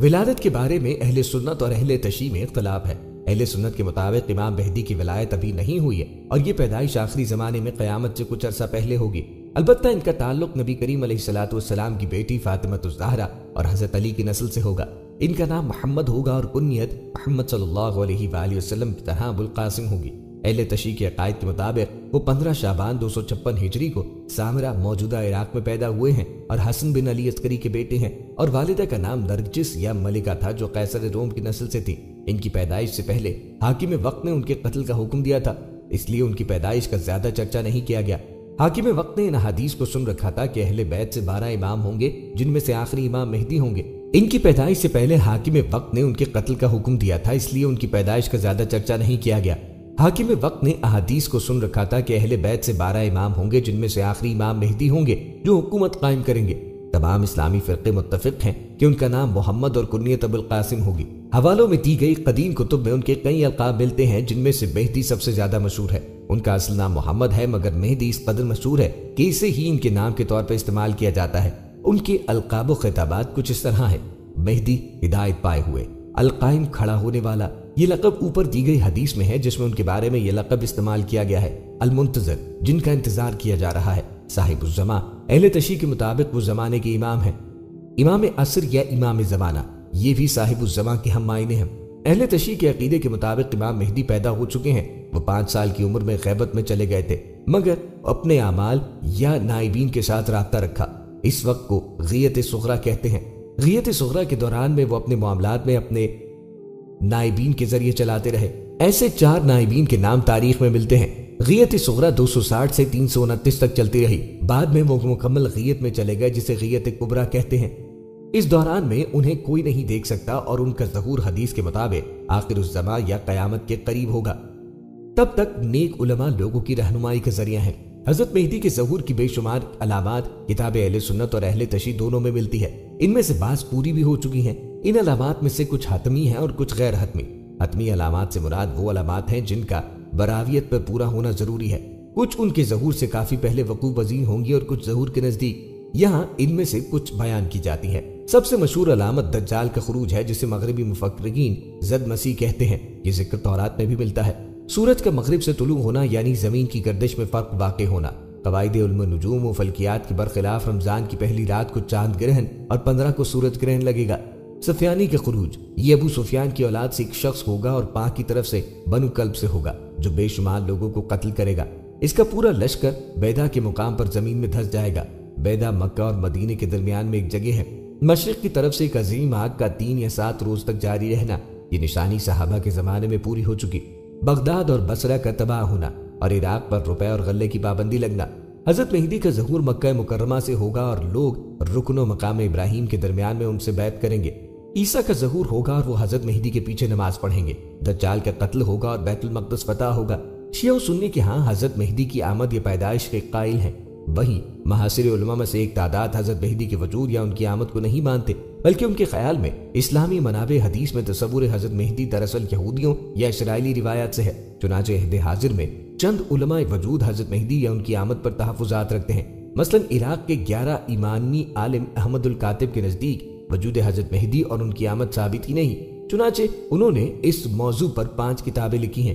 S1: ولادت کے بارے میں اہل سنت اور اہل تشیع میں اختلاف ہے۔ اہل سنت کے مطابق امام مہدی کی ولایت ابھی نہیں ہوئی ہے اور یہ پیدائش آخری زمانے میں قیامت سے کچھ عرصہ پہلے ہوگی۔ البتہ ان کا تعلق نبی کریم علیہ الصلوۃ والسلام کی بیٹی فاطمہ الزہرا اور حضرت علی کی نسل سے ہوگا۔ ان کا نام محمد ہوگا اور کنیت محمد صلی اللہ علیہ وآلہ وسلم کی طرح ابو القاسم ہوگی۔ اہل تشیع کے عقائد کے مطابق وہ 15 شعبان 256 ہجری کو سامرہ موجودہ عراق میں پیدا ہوئے ہیں اور حسن بن علی عسکری کے بیٹے ہیں، اور والدہ کا نام نرجس یا ملکہ تھا جو قیصر روم کی نسل سے تھی۔ ان کی پیدائش سے پہلے حاکم وقت نے ان کے قتل کا حکم دیا تھا، اس لیے ان کی پیدائش کا زیادہ چرچا نہیں کیا گیا۔ حاکم وقت نے ان حدیث کو سن رکھا تھا کہ اہل بیت سے 12 امام ہوں گے جن میں سے آخری امام مہدی ہوں گے۔ ان کی پیدائش سے پہلے حاکم وقت نے ان کے قتل کا حکم دیا تھا، اس لیے ان کی پیدائش کا زیادہ چرچا نہیں کیا گیا۔ حاکم وقت نے احادیث کو سن رکھا تھا کہ اہل بیت سے 12 امام ہوں گے جن میں سے آخری امام مہدی ہوں گے جو حکومت قائم کریں گے۔ تمام اسلامی فرقے متفق ہیں کہ ان کا نام محمد اور کنیت ابو القاسم ہوگی۔ حوالوں میں دی گئی قدیم کتب میں ان کے کئی القاب ملتے ہیں جن میں سے مہدی سب سے زیادہ مشہور ہے۔ ان کا اصل نام محمد ہے، مگر مہدی اس قدر مشہور ہے کہ اسے ہی ان کے نام کے طور پر استعمال کیا جاتا ہے۔ ان کے القاب و خطابات کچھ اس طرح ہیں: مہدی ہدایت پائے ہوئے، القائم کھڑا ہونے والا، یہ لقب اوپر دی گئی حدیث میں ہے جس میں ان کے بارے میں یہ لقب استعمال کیا گیا ہے۔ المنتظر، جن کا انتظار کیا جا رہا ہے۔ صاحب الزمان، اہل تشیع کے مطابق وہ زمانے کے امام ہیں۔ امام عصر یا امام زمانہ، یہ بھی صاحب الزمان کے ہم معنی ہیں۔ اہل تشیع کے عقیدے کے مطابق امام مہدی پیدا ہو چکے ہیں۔ وہ 5 سال کی عمر میں غیبت میں چلے گئے تھے، مگر اپنے اعمال یا نائبین کے ساتھ رابطہ رکھا۔ اس وقت کو غیت صغریٰ کہتے ہیں۔ غیت صغریٰ کے دوران میں وہ اپنے معاملات میں اپنے نائبین کے ذریعے چلاتے رہے۔ ایسے 4 نائبین کے نام تاریخ میں ملتے ہیں۔ غیت صغرا 260 سے 329 تک چلتی رہی، بعد میں وہ مکمل غیت میں چلے گئے جسے غیت کبریٰ کہتے ہیں۔ اس دوران میں انہیں کوئی نہیں دیکھ سکتا اور ان کا ظہور حدیث کے مطابق آخر الزماں یا قیامت کے قریب ہوگا۔ تب تک نیک علماء لوگوں کی رہنمائی کا ذریعہ ہیں۔ حضرت مہدی کے ظہور کی بے شمار علامات کتاب اہل سنت اور اہل تشیع دونوں میں ملتی ہے۔ ان میں سے بعض پوری بھی ہو چکی ہیں۔ ان علامات میں سے کچھ حتمی ہیں اور کچھ غیر حتمی۔ حتمی علامات سے مراد وہ علامات ہیں جن کا براویت پر پورا ہونا ضروری ہے۔ کچھ ان کے ظہور سے کافی پہلے وقوع پذیر ہوں گی اور کچھ ظہور کے نزدیک۔ یہاں ان میں سے کچھ بیان کی جاتی ہے۔ سب سے مشہور علامت دجال کا خروج ہے، جسے مغربی مفکرین زد مسیح کہتے ہیں۔ یہ ذکر تورات میں بھی ملتا ہے۔ سورج کا مغرب سے طلوع ہونا یعنی زمین کی گردش میں فرق واقع ہونا۔ قواعد علم نجوم و فلکیات کے برخلاف رمضان کی پہلی رات کو چاند گرہن اور 15 کو سورج گرہن لگے گا۔ سفیانی کا خروج، یہ ابو سفیان کی اولاد سے ایک شخص ہوگا اور پاک کی طرف سے بنو کلب سے ہوگا، جو بے شمار لوگوں کو قتل کرے گا۔ اس کا پورا لشکر بیدا کے مقام پر زمین میں دھس جائے گا۔ بیدا مکہ اور مدینے کے درمیان میں ایک جگہ ہے۔ مشرق کی طرف سے ایک عظیم آگ کا 3 یا 7 روز تک جاری رہنا، یہ نشانی صحابہ کے زمانے میں پوری ہو چکی۔ بغداد اور بصرہ کا تباہ ہونا اور عراق پر روپے اور غلے کی پابندی لگنا۔ حضرت مہدی کا ظہور مکہ مکرمہ سے ہوگا اور لوگ رکن و مقام ابراہیم کے درمیان میں ان سے بیعت کریں گے۔ عیسیٰ کا ظہور ہوگا اور وہ حضرت مہدی کے پیچھے نماز پڑھیں گے۔ دجال کا قتل ہوگا اور بیت المقدس فتح ہوگا۔ شیعہ و سنی کے ہاں حضرت مہدی کی آمد یا پیدائش کے قائل ہیں۔ وہیں محاصر علماء میں سے ایک تعداد حضرت مہدی کے وجود یا ان کی آمد کو نہیں مانتے، بلکہ ان کے خیال میں اسلامی منابع حدیث میں تصور حضرت مہدی دراصل یہودیوں یا اسرائیلی روایات سے ہے۔ چنانچہ عہد حاضر میں چند علماء وجود حضرت مہدی یا ان کی آمد پر تحفظات رکھتے ہیں۔ مثلا عراق کے 11 ایمانی عالم احمد الکاتب کے نزدیک وجود حضرت مہدی اور ان کی آمد ثابت ہی نہیں، چنانچہ انہوں نے اس موضوع پر 5 کتابیں لکھی ہیں۔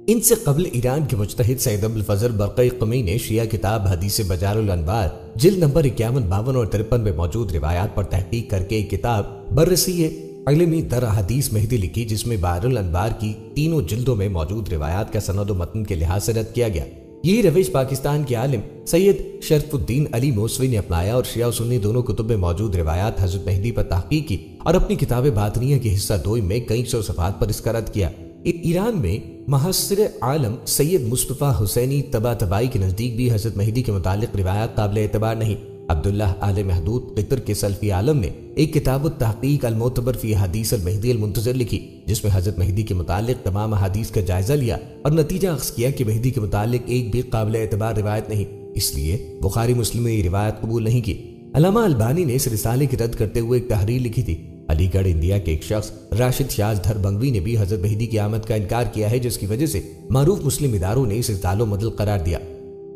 S1: ان سے قبل ایران کے مجتہد سید ابوالفضل برقی قمی نے شیعہ کتاب حدیث بجار الانوار جلد نمبر 51، 52 اور 53 میں موجود روایات پر تحقیق کر کے ایک کتاب بررسی علمی در حدیث مہدی لکھی، جس میں بحر الانوار کی تینوں جلدوں میں موجود روایات کا سند و متن کے لحاظ سے رد کیا گیا۔ یہی روش پاکستان کے عالم سید شرف الدین علی موسوی نے اپنایا اور شیعہ و سنی دونوں کتب میں موجود روایات حضرت مہدی پر تحقیق کی اور اپنی کتاب باطنیہ کے حصہ 2 میں کئی 100 صفحات پر اس کا رد کیا۔ ایران میں محصر عالم سید مصطفیٰ حسینی طباطبائی کے نزدیک بھی حضرت مہدی کے متعلق روایات قابل اعتبار نہیں۔ عبداللہ آل محدود قطر کے سلفی عالم نے ایک کتاب التحقیق المعتبر فی حدیث المہدی المنتظر لکھی، جس میں حضرت مہدی کے متعلق تمام احادیث کا جائزہ لیا اور نتیجہ اخذ کیا کہ مہدی کے متعلق ایک بھی قابل اعتبار روایت نہیں، اس لیے بخاری مسلم نے یہ روایت قبول نہیں کی۔ علامہ البانی نے اس رسالے کی رد کرتے ہوئے ایک تحریر لکھی تھی۔ علی گڑھ انڈیا کے ایک شخص راشد شاز دھر بنگوی نے بھی حضرت مہدی کی آمد کا انکار کیا ہے، جس کی وجہ سے معروف مسلم اداروں نے اسے ضال و مدل قرار دیا۔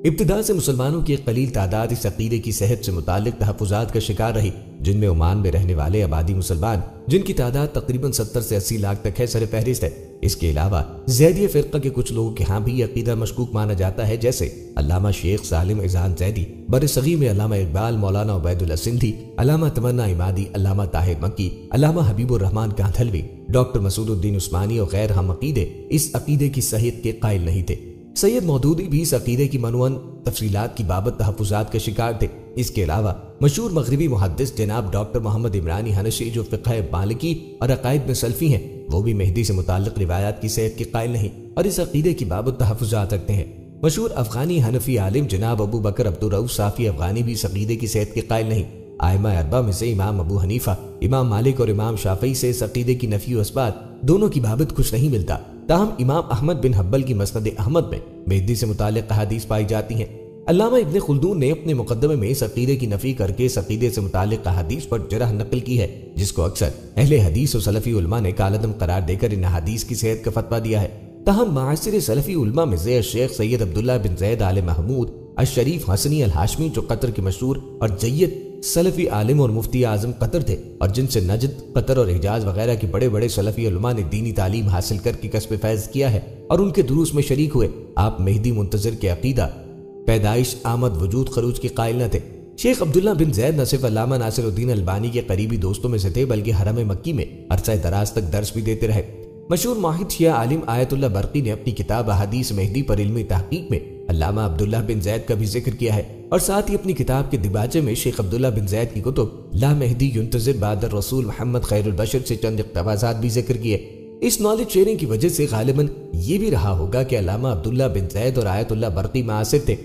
S1: ابتدا سے مسلمانوں کی ایک قلیل تعداد اس عقیدے کی صحت سے متعلق تحفظات کا شکار رہی، جن میں عمان میں رہنے والے آبادی مسلمان، جن کی تعداد تقریباً 70 سے 80 لاکھ تک ہے، سر فہرست ہے۔ اس کے علاوہ زیدیہ فرقہ کے کچھ لوگوں کے ہاں بھی یہ عقیدہ مشکوک مانا جاتا ہے، جیسے علامہ شیخ سالم اذان زیدی، برصغیر میں علامہ اقبال، مولانا عبید اللہ سندھی، علامہ تمنا عمادی، علامہ طاہر مکی، علامہ حبیب الرحمان کانتھلوی، ڈاکٹر مسعود الدین عثمانی اور غیر ہم عقیدے اس عقیدے کی صحت کے قائل نہیں تھے۔ سید مودودی بھی اس عقیدے کی منوعن تفصیلات کی بابت تحفظات کا شکار تھے۔ اس کے علاوہ مشہور مغربی محدث جناب ڈاکٹر محمد عمرانی حنشی، جو فقہ مالکی اور عقائد میں سلفی ہیں، وہ بھی مہدی سے متعلق روایات کی صحت کے قائل نہیں اور اس عقیدے کی بابت تحفظات رکھتے ہیں۔ مشہور افغانی حنفی عالم جناب ابو بکر عبدالرؤوف صافی افغانی بھی اس عقیدے کی صحت کے قائل نہیں۔ ائمہ اربعہ میں سے امام ابو حنیفہ، امام مالک اور امام شافعی سے اس عقیدے کی نفی و اثبات دونوں کی بابت کچھ نہیں ملتا۔ تاہم امام احمد بن حنبل کی مسند احمد میں مہدی سے متعلق احادیث پائی جاتی ہیں۔ علامہ ابن خلدون نے اپنے مقدمے میں اس عقیدے کی نفی کر کے اس عقیدے سے متعلق احادیث پر جرح نقل کی ہے، جس کو اکثر اہل حدیث و سلفی علماء نے کالعدم قرار دے کر ان احادیث کی صحت کا فتویٰ دیا ہے۔ تاہم معاصر سلفی علماء میں سے شیخ سید عبداللہ بن زید آل محمود الشریف حسنی الہاشمی، جو قطر کے مشہور اور جید سلفی عالم اور مفتی اعظم قطر تھے اور جن سے نجد، قطر اور حجاز وغیرہ کے بڑے بڑے سلفی علماء نے دینی تعلیم حاصل کر کے کسب فیض کیا ہے اور ان کے دروس میں شریک ہوئے، آپ مہدی منتظر کے عقیدہ پیدائش، آمد، وجود، خروج کے قائل نہ تھے۔ شیخ عبداللہ بن زید نہ صرف علامہ ناصر الدین البانی کے قریبی دوستوں میں سے تھے، بلکہ حرم مکی میں عرصہ دراز تک درس بھی دیتے رہے۔ مشہور ماہد شیعہ عالم آیت اللہ برقی نے اپنی کتاب احادیث مہدی پر علمی تحقیق میں علامہ عبداللہ بن زید کا بھی ذکر کیا ہے اور ساتھ ہی اپنی کتاب کے دباچے میں شیخ عبداللہ بن زید کی کتب لا مہدی ینتظر بعد الرسول محمد خیر البشر سے چند اقتباسات بھی ذکر کیے۔ اس نالج شیئرنگ کی وجہ سے غالباً یہ بھی رہا ہوگا کہ علامہ عبداللہ بن زید اور آیت اللہ برقی معاصر تھے۔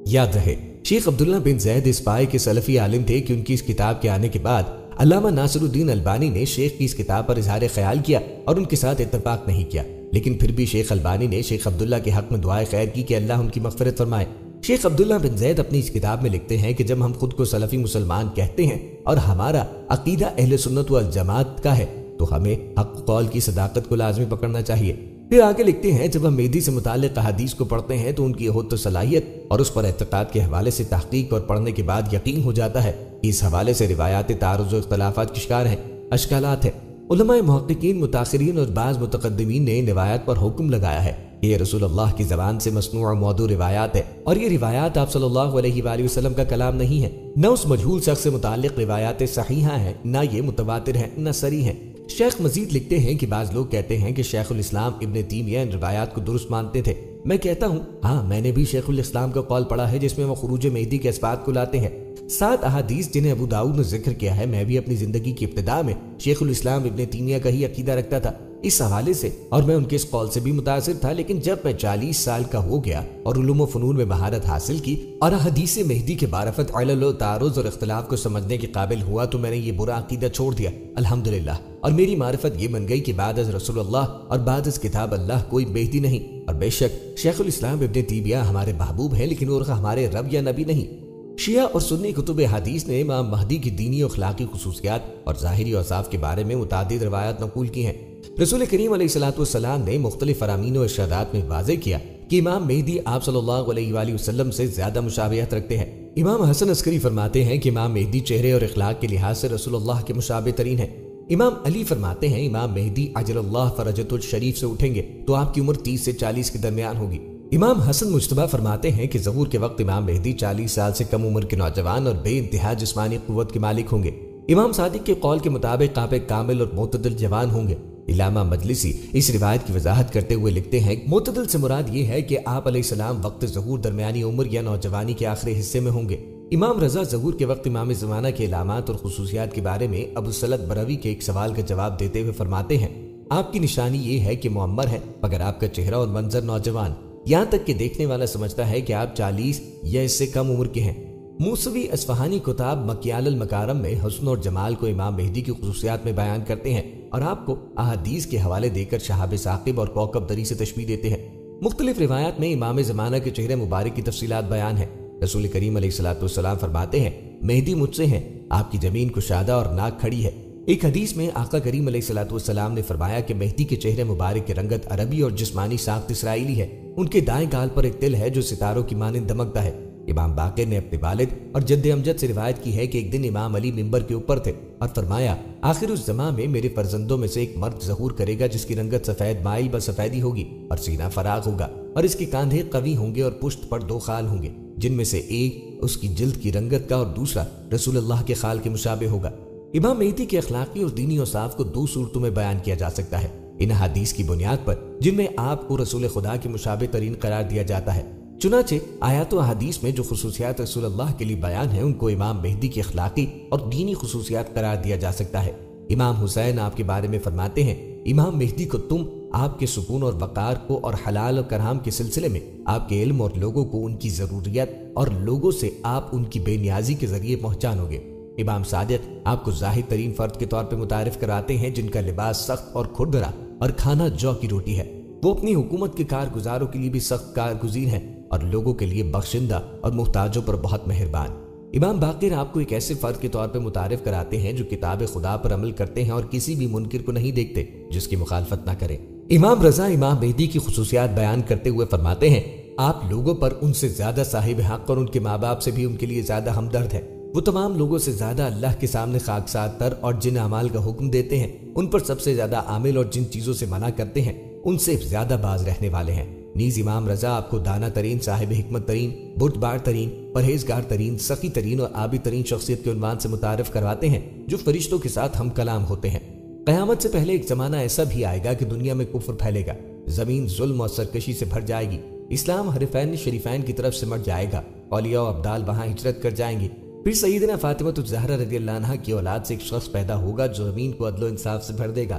S1: یاد رہے شیخ عبداللہ بن زید اس پائے کے سلفی عالم تھے کہ ان کی اس کتاب کے آنے کے بعد علامہ ناصر الدین البانی نے شیخ کی اس کتاب پر اظہار خیال کیا اور ان کے ساتھ اتفاق نہیں کیا، لیکن پھر بھی شیخ البانی نے شیخ عبداللہ کے حق میں دعائے خیر کی کہ اللہ ان کی مغفرت فرمائے۔ شیخ عبداللہ بن زید اپنی اس کتاب میں لکھتے ہیں کہ جب ہم خود کو سلفی مسلمان کہتے ہیں اور ہمارا عقیدہ اہل سنت والجماعت کا ہے تو ہمیں حق قول کی صداقت کو لازمی پکڑنا چاہیے۔ پھر آگے لکھتے ہیں جب ہم مہدی سے متعلق احادیث کو پڑھتے ہیں تو ان کی احاطہ صلاحیت اور اس پر اعتقاد کے حوالے سے تحقیق اور پڑھنے کے بعد یقین ہو جاتا ہے کہ اس حوالے سے روایات تعارض و اختلافات کی شکار ہیں، اشکالات ہیں۔ علماء محققین، متاخرین اور بعض متقدمین نے ان روایات پر حکم لگایا ہے کہ یہ رسول اللہ کی زبان سے مصنوع اور موضوع روایات ہے اور یہ روایات آپ صلی اللہ علیہ وآلہ وسلم کا کلام نہیں ہے، نہ اس مجہول شخص سے متعلق روایات صحیحہ ہیں، نہ یہ متواتر ہیں، نہ صریح ہیں۔ شیخ مزید لکھتے ہیں کہ بعض لوگ کہتے ہیں کہ شیخ الاسلام ابن تیمیہ ان روایات کو درست مانتے تھے۔ میں کہتا ہوں ہاں، میں نے بھی شیخ الاسلام کا قول پڑھا ہے جس میں وہ خروج مہدی کے اثبات کو لاتے ہیں۔ 7 احادیث جنہیں ابو داؤد نے ذکر کیا ہے، میں بھی اپنی زندگی کی ابتدا میں شیخ الاسلام ابن تیمیہ کا ہی عقیدہ رکھتا تھا اس حوالے سے، اور میں ان کے اس قول سے بھی متاثر تھا، لیکن جب میں 40 سال کا ہو گیا اور علوم و فنون میں مہارت حاصل کی اور حدیث مہدی کے معرفت، علل و تعارض اور اختلاف کو سمجھنے کے قابل ہوا تو میں نے یہ برا عقیدہ چھوڑ دیا الحمدللہ، اور میری معرفت یہ بن گئی کہ بعد از رسول اللہ اور بعد از کتاب اللہ کوئی مہدی نہیں۔ اور بے شک شیخ الاسلام ابن تیمیہ ہمارے محبوب ہیں، لیکن وہ ہمارے رب یا نبی نہیں۔ شیعہ اور سنی کتب حدیث نے امام مہدی کی دینی و اخلاقی خصوصیات اور ظاہری اوصاف کے بارے میں متعدد روایات نقول کی ہیں۔ رسول کریم علیہ الصلوۃ والسلام نے مختلف فرامین و ارشادات میں واضح کیا کہ امام مہدی آپ صلی اللہ علیہ وآلہ وسلم سے زیادہ مشابہت رکھتے ہیں۔ امام حسن عسکری فرماتے ہیں کہ امام مہدی چہرے اور اخلاق کے لحاظ سے رسول اللہ کے مشابہ ترین ہیں۔ امام علی فرماتے ہیں امام مہدی عجل اللہ فرجۃ الشریف سے اٹھیں گے تو آپ کی عمر 30 سے 40 کے درمیان ہوگی۔ امام حسن مجتبیٰ فرماتے ہیں کہ ظہور کے وقت امام مہدی 40 سال سے کم عمر کے نوجوان اور بے انتہا جسمانی قوت کے مالک ہوں گے۔ امام صادق کے قول کے مطابق آپ ایک کامل اور معتدل جوان ہوں گے۔ علامہ مجلسی اس روایت کی وضاحت کرتے ہوئے لکھتے ہیں معتدل سے مراد یہ ہے کہ آپ علیہ السلام وقت ظہور درمیانی عمر یا نوجوانی کے آخری حصے میں ہوں گے۔ امام رضا ظہور کے وقت امام زمانہ کے علامات اور خصوصیات کے بارے میں ابو سلط بروی کے ایک سوال کا جواب دیتے ہوئے فرماتے ہیں آپ کی نشانی یہ ہے کہ معمر ہے مگر آپ کا چہرہ اور منظر نوجوان، یہاں تک کہ دیکھنے والا سمجھتا ہے کہ آپ 40 یا اس سے کم عمر کے ہیں۔ موسوی اصفہانی کتاب مکیال المکارم میں حسن اور جمال کو امام مہدی کی خصوصیات میں بیان کرتے ہیں اور آپ کو احادیث کے حوالے دے کر شہاب ثاقب اور کوكب دری سے تشبیہ دیتے ہیں۔ مختلف روایات میں امام زمانہ کے چہرے مبارک کی تفصیلات بیان ہیں۔ رسول کریم علیہ الصلوۃ والسلام فرماتے ہیں مہدی مجھ سے ہیں، آپ کی زمین کشادہ اور ناک کھڑی ہے۔ ایک حدیث میں آقا کریم علیہ الصلوۃ والسلام نے فرمایا کہ مہدی کے چہرے مبارک کی رنگت عربی اور جسمانی ساخت اسرائیلی ہے، ان کے دائیں گال پر ایک تل ہے جو ستاروں کی مانند دمکتا ہے۔ امام باقر نے اپنے والد اور جد امجد سے روایت کی ہے کہ ایک دن امام علی ممبر کے اوپر تھے اور فرمایا آخر اس زمان میں میرے فرزندوں میں سے ایک مرد ظہور کرے گا جس کی رنگت سفید مائل بسفیدی ہوگی اور سینہ فراغ ہوگا اور اس کے کاندھے قوی ہوں گے اور پشت پر 2 خال ہوں گے جن میں سے ایک اس کی جلد کی رنگت کا اور دوسرا رسول اللہ کے خال کے مشابہ ہوگا۔ امام مہدی کے اخلاقی اور دینی اوصاف کو 2 صورتوں میں بیان کیا جا سکتا ہے، ان حدیث کی بنیاد پر جن میں آپ کو رسول خدا کے مشابہ ترین قرار دیا جاتا ہے۔ چنانچہ آیات و حدیث میں جو خصوصیات رسول اللہ کے لیے بیان ہیں ان کو امام مہدی کی اخلاقی اور دینی خصوصیات قرار دیا جا سکتا ہے۔ امام حسین آپ کے بارے میں فرماتے ہیں امام مہدی کو تم آپ کے سکون اور وقار کو اور حلال و کرام کے سلسلے میں آپ کے علم اور لوگوں کو ان کی ضروریات اور لوگوں سے آپ ان کی بے نیازی کے ذریعے پہنچانو گے۔ امام صادق آپ کو ظاہر ترین فرد کے طور پہ متعارف کراتے ہیں جن کا لباس سخت اور کھردرا اور کھانا جو کی روٹی ہے، وہ اپنی حکومت کے کارگزاروں کے لیے بھی سخت کارگزیر ہیں اور لوگوں کے لیے بخشندہ اور محتاجوں پر بہت مہربان۔ امام باقر آپ کو ایک ایسے فرد کے طور پر متعارف کراتے ہیں جو کتاب خدا پر عمل کرتے ہیں اور کسی بھی منکر کو نہیں دیکھتے جس کی مخالفت نہ کرے۔ امام رضا امام مہدی کی خصوصیات بیان کرتے ہوئے فرماتے ہیں آپ لوگوں پر ان سے زیادہ صاحب حق اور ان کے ماں باپ سے بھی ان کے لیے زیادہ ہمدرد ہے۔ وہ تمام لوگوں سے زیادہ اللہ کے سامنے خاکسار تر اور جن اعمال کا حکم دیتے ہیں ان پر سب سے زیادہ عامل اور جن چیزوں سے منع کرتے ہیں ان سے زیادہ باز رہنے والے ہیں۔ نیز امام رضا آپ کو دانا ترین، صاحب حکمت ترین، بردبار ترین، پرہیزگار ترین، سخی ترین اور آبی ترین شخصیت کے عنوان سے متعارف کرواتے ہیں جو فرشتوں کے ساتھ ہم کلام ہوتے ہیں۔ قیامت سے پہلے ایک زمانہ ایسا بھی آئے گا کہ دنیا میں کفر پھیلے گا، زمین ظلم اور سرکشی سے بھر جائے گی، اسلام حرفین شریفین کی طرف سمٹ جائے گا، اولیاء و ابدال وہاں ہجرت کر جائیں گے۔ پھر سیدنا فاطمہ الزہرا رضی اللہ عنہا کی اولاد سے ایک شخص پیدا ہوگا جو زمین کو عدل و انصاف سے بھر دے گا،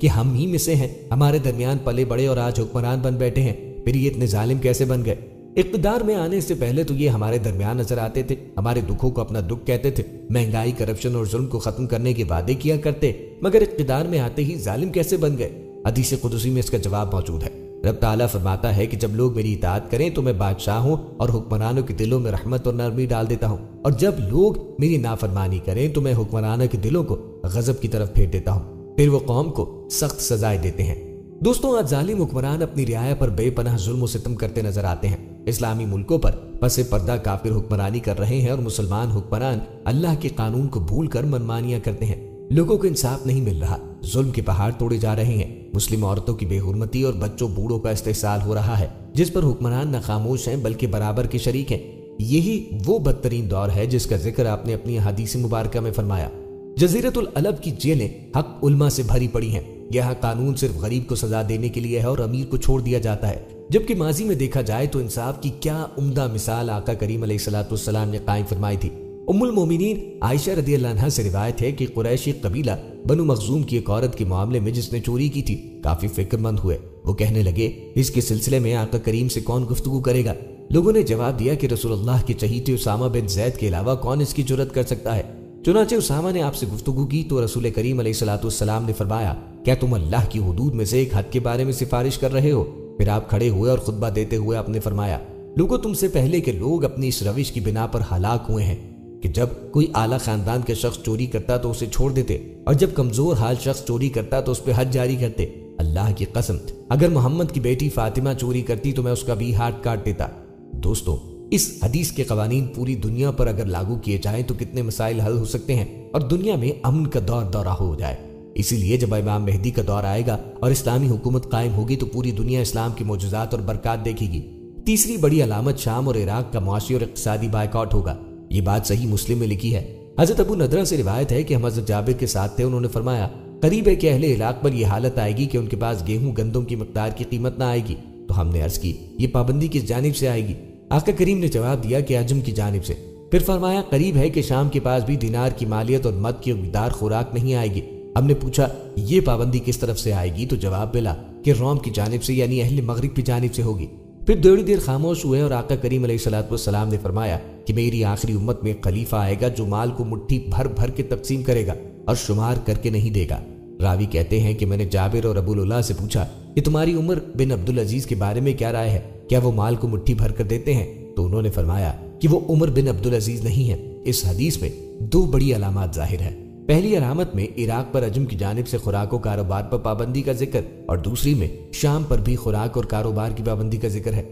S1: کہ ہم ہی میں سے ہیں، ہمارے درمیان پلے بڑے اور آج حکمران بن بیٹھے ہیں، پھر یہ اتنے ظالم کیسے بن گئے؟ اقتدار میں آنے سے پہلے تو یہ ہمارے درمیان نظر آتے تھے، ہمارے دکھوں کو اپنا دکھ کہتے تھے، مہنگائی، کرپشن اور ظلم کو ختم کرنے کے وعدے کیا کرتے، مگر اقتدار میں آتے ہی ظالم کیسے بن گئے؟ حدیث قدسی میں اس کا جواب موجود ہے۔ رب تعالیٰ فرماتا ہے کہ جب لوگ میری اطاعت کریں تو میں بادشاہوں اور حکمرانوں کے دلوں میں رحمت اور نرمی ڈال دیتا ہوں، اور جب لوگ میری نافرمانی کریں تو میں حکمرانوں کے دلوں کو غضب کی طرف پھیر دیتا ہوں، پھر وہ قوم کو سخت سزائیں دیتے ہیں۔ دوستوں، آج ظالم حکمران اپنی رعایا پر بے پناہ ظلم و ستم کرتے نظر آتے ہیں۔ اسلامی ملکوں پر پس پردہ کافر حکمرانی کر رہے ہیں اور مسلمان حکمران اللہ کے قانون کو بھول کر منمانیاں کرتے ہیں۔ لوگوں کو انصاف نہیں مل رہا، ظلم کے پہاڑ توڑے جا رہے ہیں، مسلم عورتوں کی بے حرمتی اور بچوں بوڑھوں کا استحصال ہو رہا ہے، جس پر حکمران نہ خاموش ہیں بلکہ برابر کے شریک ہیں۔ یہی وہ بدترین دور ہے جس کا ذکر آپ نے اپنی احادیث مبارکہ میں فرمایا۔ جزیرۃ العرب کی جیلیں حق علماء سے بھری پڑی ہیں، یہاں قانون صرف غریب کو سزا دینے کے لیے ہے اور امیر کو چھوڑ دیا جاتا ہے، جبکہ ماضی میں دیکھا جائے تو انصاف کی کیا عمدہ مثال آقا کریم علیہ الصلوۃ والسلام نے قائم فرمائی تھی۔ ام المومنین عائشہ رضی اللہ عنہا سے روایت ہے کہ قریشی قبیلہ بنو مخزوم کی ایک عورت کے معاملے میں جس نے چوری کی تھی کافی فکر مند ہوئے۔ وہ کہنے لگے، اس کے سلسلے میں آقا کریم سے کون گفتگو کرے گا؟ لوگوں نے جواب دیا کہ رسول اللہ کے چہیتے اسامہ بن زید کے علاوہ کون اس کی جرأت کر سکتا ہے؟ چنانچہ اسامہ نے آپ سے گفتگو کی تو رسول کریم علیہ الصلوۃ والسلام نے فرمایا، کیا تم اللہ کی حدود میں سے ایک حد کے بارے میں سفارش کر رہے ہو؟ پھر آپ کھڑے ہوئے اور خطبہ دیتے ہوئے آپ نے فرمایا، لوگوں تم سے پہلے کے لوگ اپنی اس روش کی بنا پر ہلاک ہوئے ہیں کہ جب کوئی اعلیٰ خاندان کا شخص چوری کرتا تو اسے چھوڑ دیتے، اور جب کمزور حال شخص چوری کرتا تو اس پہ حد جاری کرتے۔ اللہ کی قسم، اگر محمد کی بیٹی فاطمہ چوری کرتی تو میں اس کا بھی ہاتھ کاٹ دیتا۔ دوستو، اس حدیث کے قوانین پوری دنیا پر اگر لاگو کیے جائیں تو کتنے مسائل حل ہو سکتے ہیں اور دنیا میں امن کا دورہ ہو جائے۔ اسی لیے جب امام مہدی کا دور آئے گا اور اسلامی حکومت قائم ہوگی تو پوری دنیا اسلام کی معجزات اور برکات دیکھے گی۔ تیسری بڑی علامت شام اور عراق کا معاشی اور اقتصادی بائیکاٹ ہوگا۔ یہ بات صحیح مسلم میں لکھی ہے۔ حضرت ابو ندرہ سے روایت ہے کہ ہم حضرت جابر کے ساتھ تھے، انہوں نے فرمایا، قریب ہے کہ اہل عراق پر یہ حالت آئے گی کہ ان کے پاس گیہوں گندم کی مقدار کی قیمت نہ آئے گی۔ تو ہم نے عرض کی، یہ پابندی کس جانب سے آئے گی؟ آقا کریم نے جواب دیا کہ عجم کی جانب سے۔ پھر فرمایا، قریب ہے کہ شام کے پاس بھی دینار کی مالیت اور مد کی مقدار خوراک نہیں آئے گی۔ ہم نے پوچھا، یہ پابندی کس طرف سے آئے گی؟ تو جواب ملا کہ روم کی جانب سے، یعنی اہل مغرب کی جانب سے ہوگی۔ پھر تھوڑی دیر خاموش ہوئے اور آقا کریم علیہ الصلوۃ والسلام نے فرمایا کہ میری آخری امت میں خلیفہ آئے گا جو مال کو مٹھی بھر بھر کے تقسیم کرے گا اور شمار کر کے نہیں دے گا۔ راوی کہتے ہیں کہ میں نے جابر اور ابو العلا سے پوچھا کہ تمہاری عمر بن عبدالعزیز کے بارے میں کیا رائے ہے، کیا وہ مال کو مٹھی بھر کر دیتے ہیں؟ تو انہوں نے فرمایا کہ وہ عمر بن عبدالعزیز نہیں ہے۔ اس حدیث میں دو بڑی علامات ظاہر ہیں۔ پہلی علامت میں عراق پر عجم کی جانب سے خوراک و کاروبار پر پابندی کا ذکر، اور دوسری میں شام پر بھی خوراک اور کاروبار کی پابندی کا ذکر ہے۔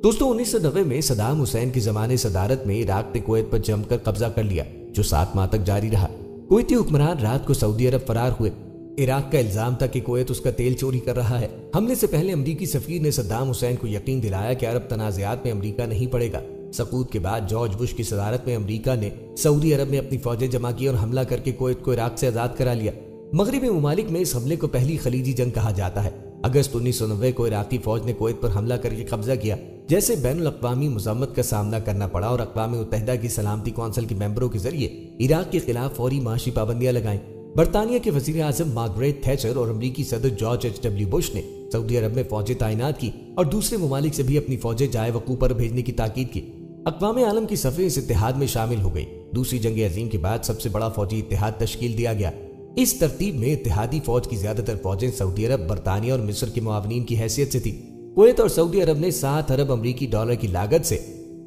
S1: دوستوں، 1990 میں صدام حسین کی زمانے صدارت میں عراق نے کویت پر جم کر قبضہ کر لیا، جو 7 ماہ تک جاری رہا۔ کویتی حکمران رات کو سعودی عرب فرار ہوئے۔ عراق کا الزام تھا کہ کویت اس کا تیل چوری کر رہا ہے۔ حملے سے پہلے امریکی سفیر نے صدام حسین کو یقین دلایا کہ عرب تنازعات میں امریکہ نہیں پڑے گا۔ سقوط کے بعد جارج بش کی صدارت میں امریکہ نے سعودی عرب میں اپنی فوجیں جمع کی اور حملہ کر کے کویت کو عراق سے آزاد کرا لیا۔ مغربی ممالک میں اس حملے کو پہلی خلیجی جنگ کہا جاتا ہے۔ اگست 1990 کو عراقی فوج نے کویت پر حملہ کر کے قبضہ کیا، جیسے بین الاقوامی مذمت کا سامنا کرنا پڑا اور اقوام متحدہ کی سلامتی کونسل کے ممبروں کے ذریعے عراق کے خلاف فوری معاشی پابندیاں لگائیں۔ برطانیہ کے وزیر اعظم مارگریٹ تھیچر اور امریکی صدر جارج ایچ.ڈبلیو. بش نے سعودی عرب میں فوجیں تعینات کی اور دوسرے ممالک سے بھی اپنی فوجیں جائے وقوع پر بھیجنے کی تاکید کی۔ اقوام عالم کی صفیں اس اتحاد میں شامل ہو گئی۔ دوسری جنگ عظیم کے بعد سب سے بڑا فوجی اتحاد تشکیل دیا گیا۔ اس ترتیب میں اتحادی فوج کی زیادہ تر فوجیں سعودی عرب، برطانیہ اور مصر کے معاونین کی حیثیت سے تھی۔ کویت اور سعودی عرب نے 7 ارب امریکی ڈالر کی لاگت سے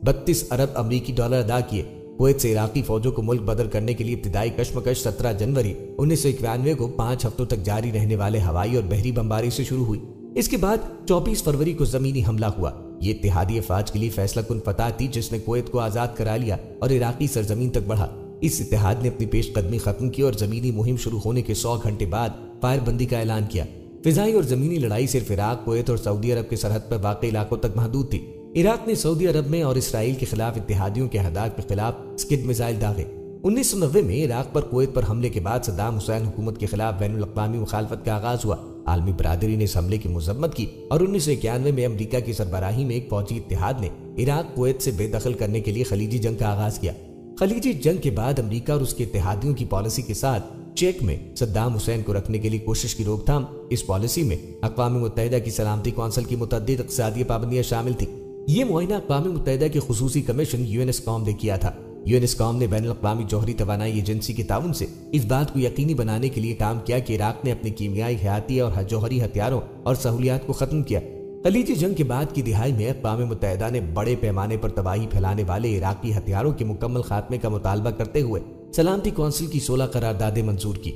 S1: 32 ارب امریکی ڈالر ادا کیے۔ کویت سے عراقی فوجوں کو ملک بدر کرنے کے لیے ابتدائی کشمکش 17 جنوری 1991 کو 5 ہفتوں تک جاری رہنے والے ہوائی اور بحری بمباری سے شروع ہوئی۔ اس کے بعد 24 فروری کو زمینی حملہ ہوا۔ یہ اتحادی افواج کے لیے فیصلہ کن فتح تھی جس نے کویت کو آزاد کرا لیا اور عراقی سرزمین تک بڑھا۔ اس اتحاد نے اپنی پیش قدمی ختم کی اور زمینی مہم شروع ہونے کے 100 گھنٹے بعد فائر بندی کا اعلان کیا۔ فضائی اور زمینی لڑائی صرف عراق، کویت اور سعودی عرب کے سرحد پر واقع علاقوں تک محدود تھی۔ عراق نے سعودی عرب میں اور اسرائیل کے خلاف اتحادیوں کے اہداف کے خلاف اسکڈ میزائل داغے۔ 1990 میں عراق پر کویت پر حملے کے بعد صدام حسین حکومت کے خلاف بین الاقوامی مخالفت کا آغاز ہوا۔ عالمی برادری نے اس حملے کی مذمت کی اور 1991 میں امریکہ کی سربراہی میں ایک فوجی اتحاد نے عراق کویت سے بے دخل کرنے کے لیے خلیجی جنگ کا آغاز کیا۔ خلیجی جنگ کے بعد امریکہ اور اس کے اتحادیوں کی پالیسی کے ساتھ چیک میں صدام حسین کو رکھنے کے لیے کوشش کی روک تھام۔ اس پالیسی میں اقوام متحدہ کی سلامتی کونسل کی متعدد اقتصادی پابندیاں شامل تھیں۔ یہ معائنہ اقوام متحدہ کے خصوصی کمیشن UNESCOM نے کیا تھا۔ UNESCOM نے بین الاقوامی جوہری توانائی ایجنسی کے تعاون سے اس بات کو یقینی بنانے کے لیے کام کیا کہ عراق نے اپنے کیمیائی، حیاتی اور جوہری ہتھیاروں اور سہولیات کو ختم کیا۔ خلیجی جنگ کے بعد کی دہائی میں اقوام متحدہ نے بڑے پیمانے پر تباہی پھیلانے والے عراقی ہتھیاروں کے مکمل خاتمے کا مطالبہ کرتے ہوئے سلامتی کونسل کی 16 قراردادیں منظور کی۔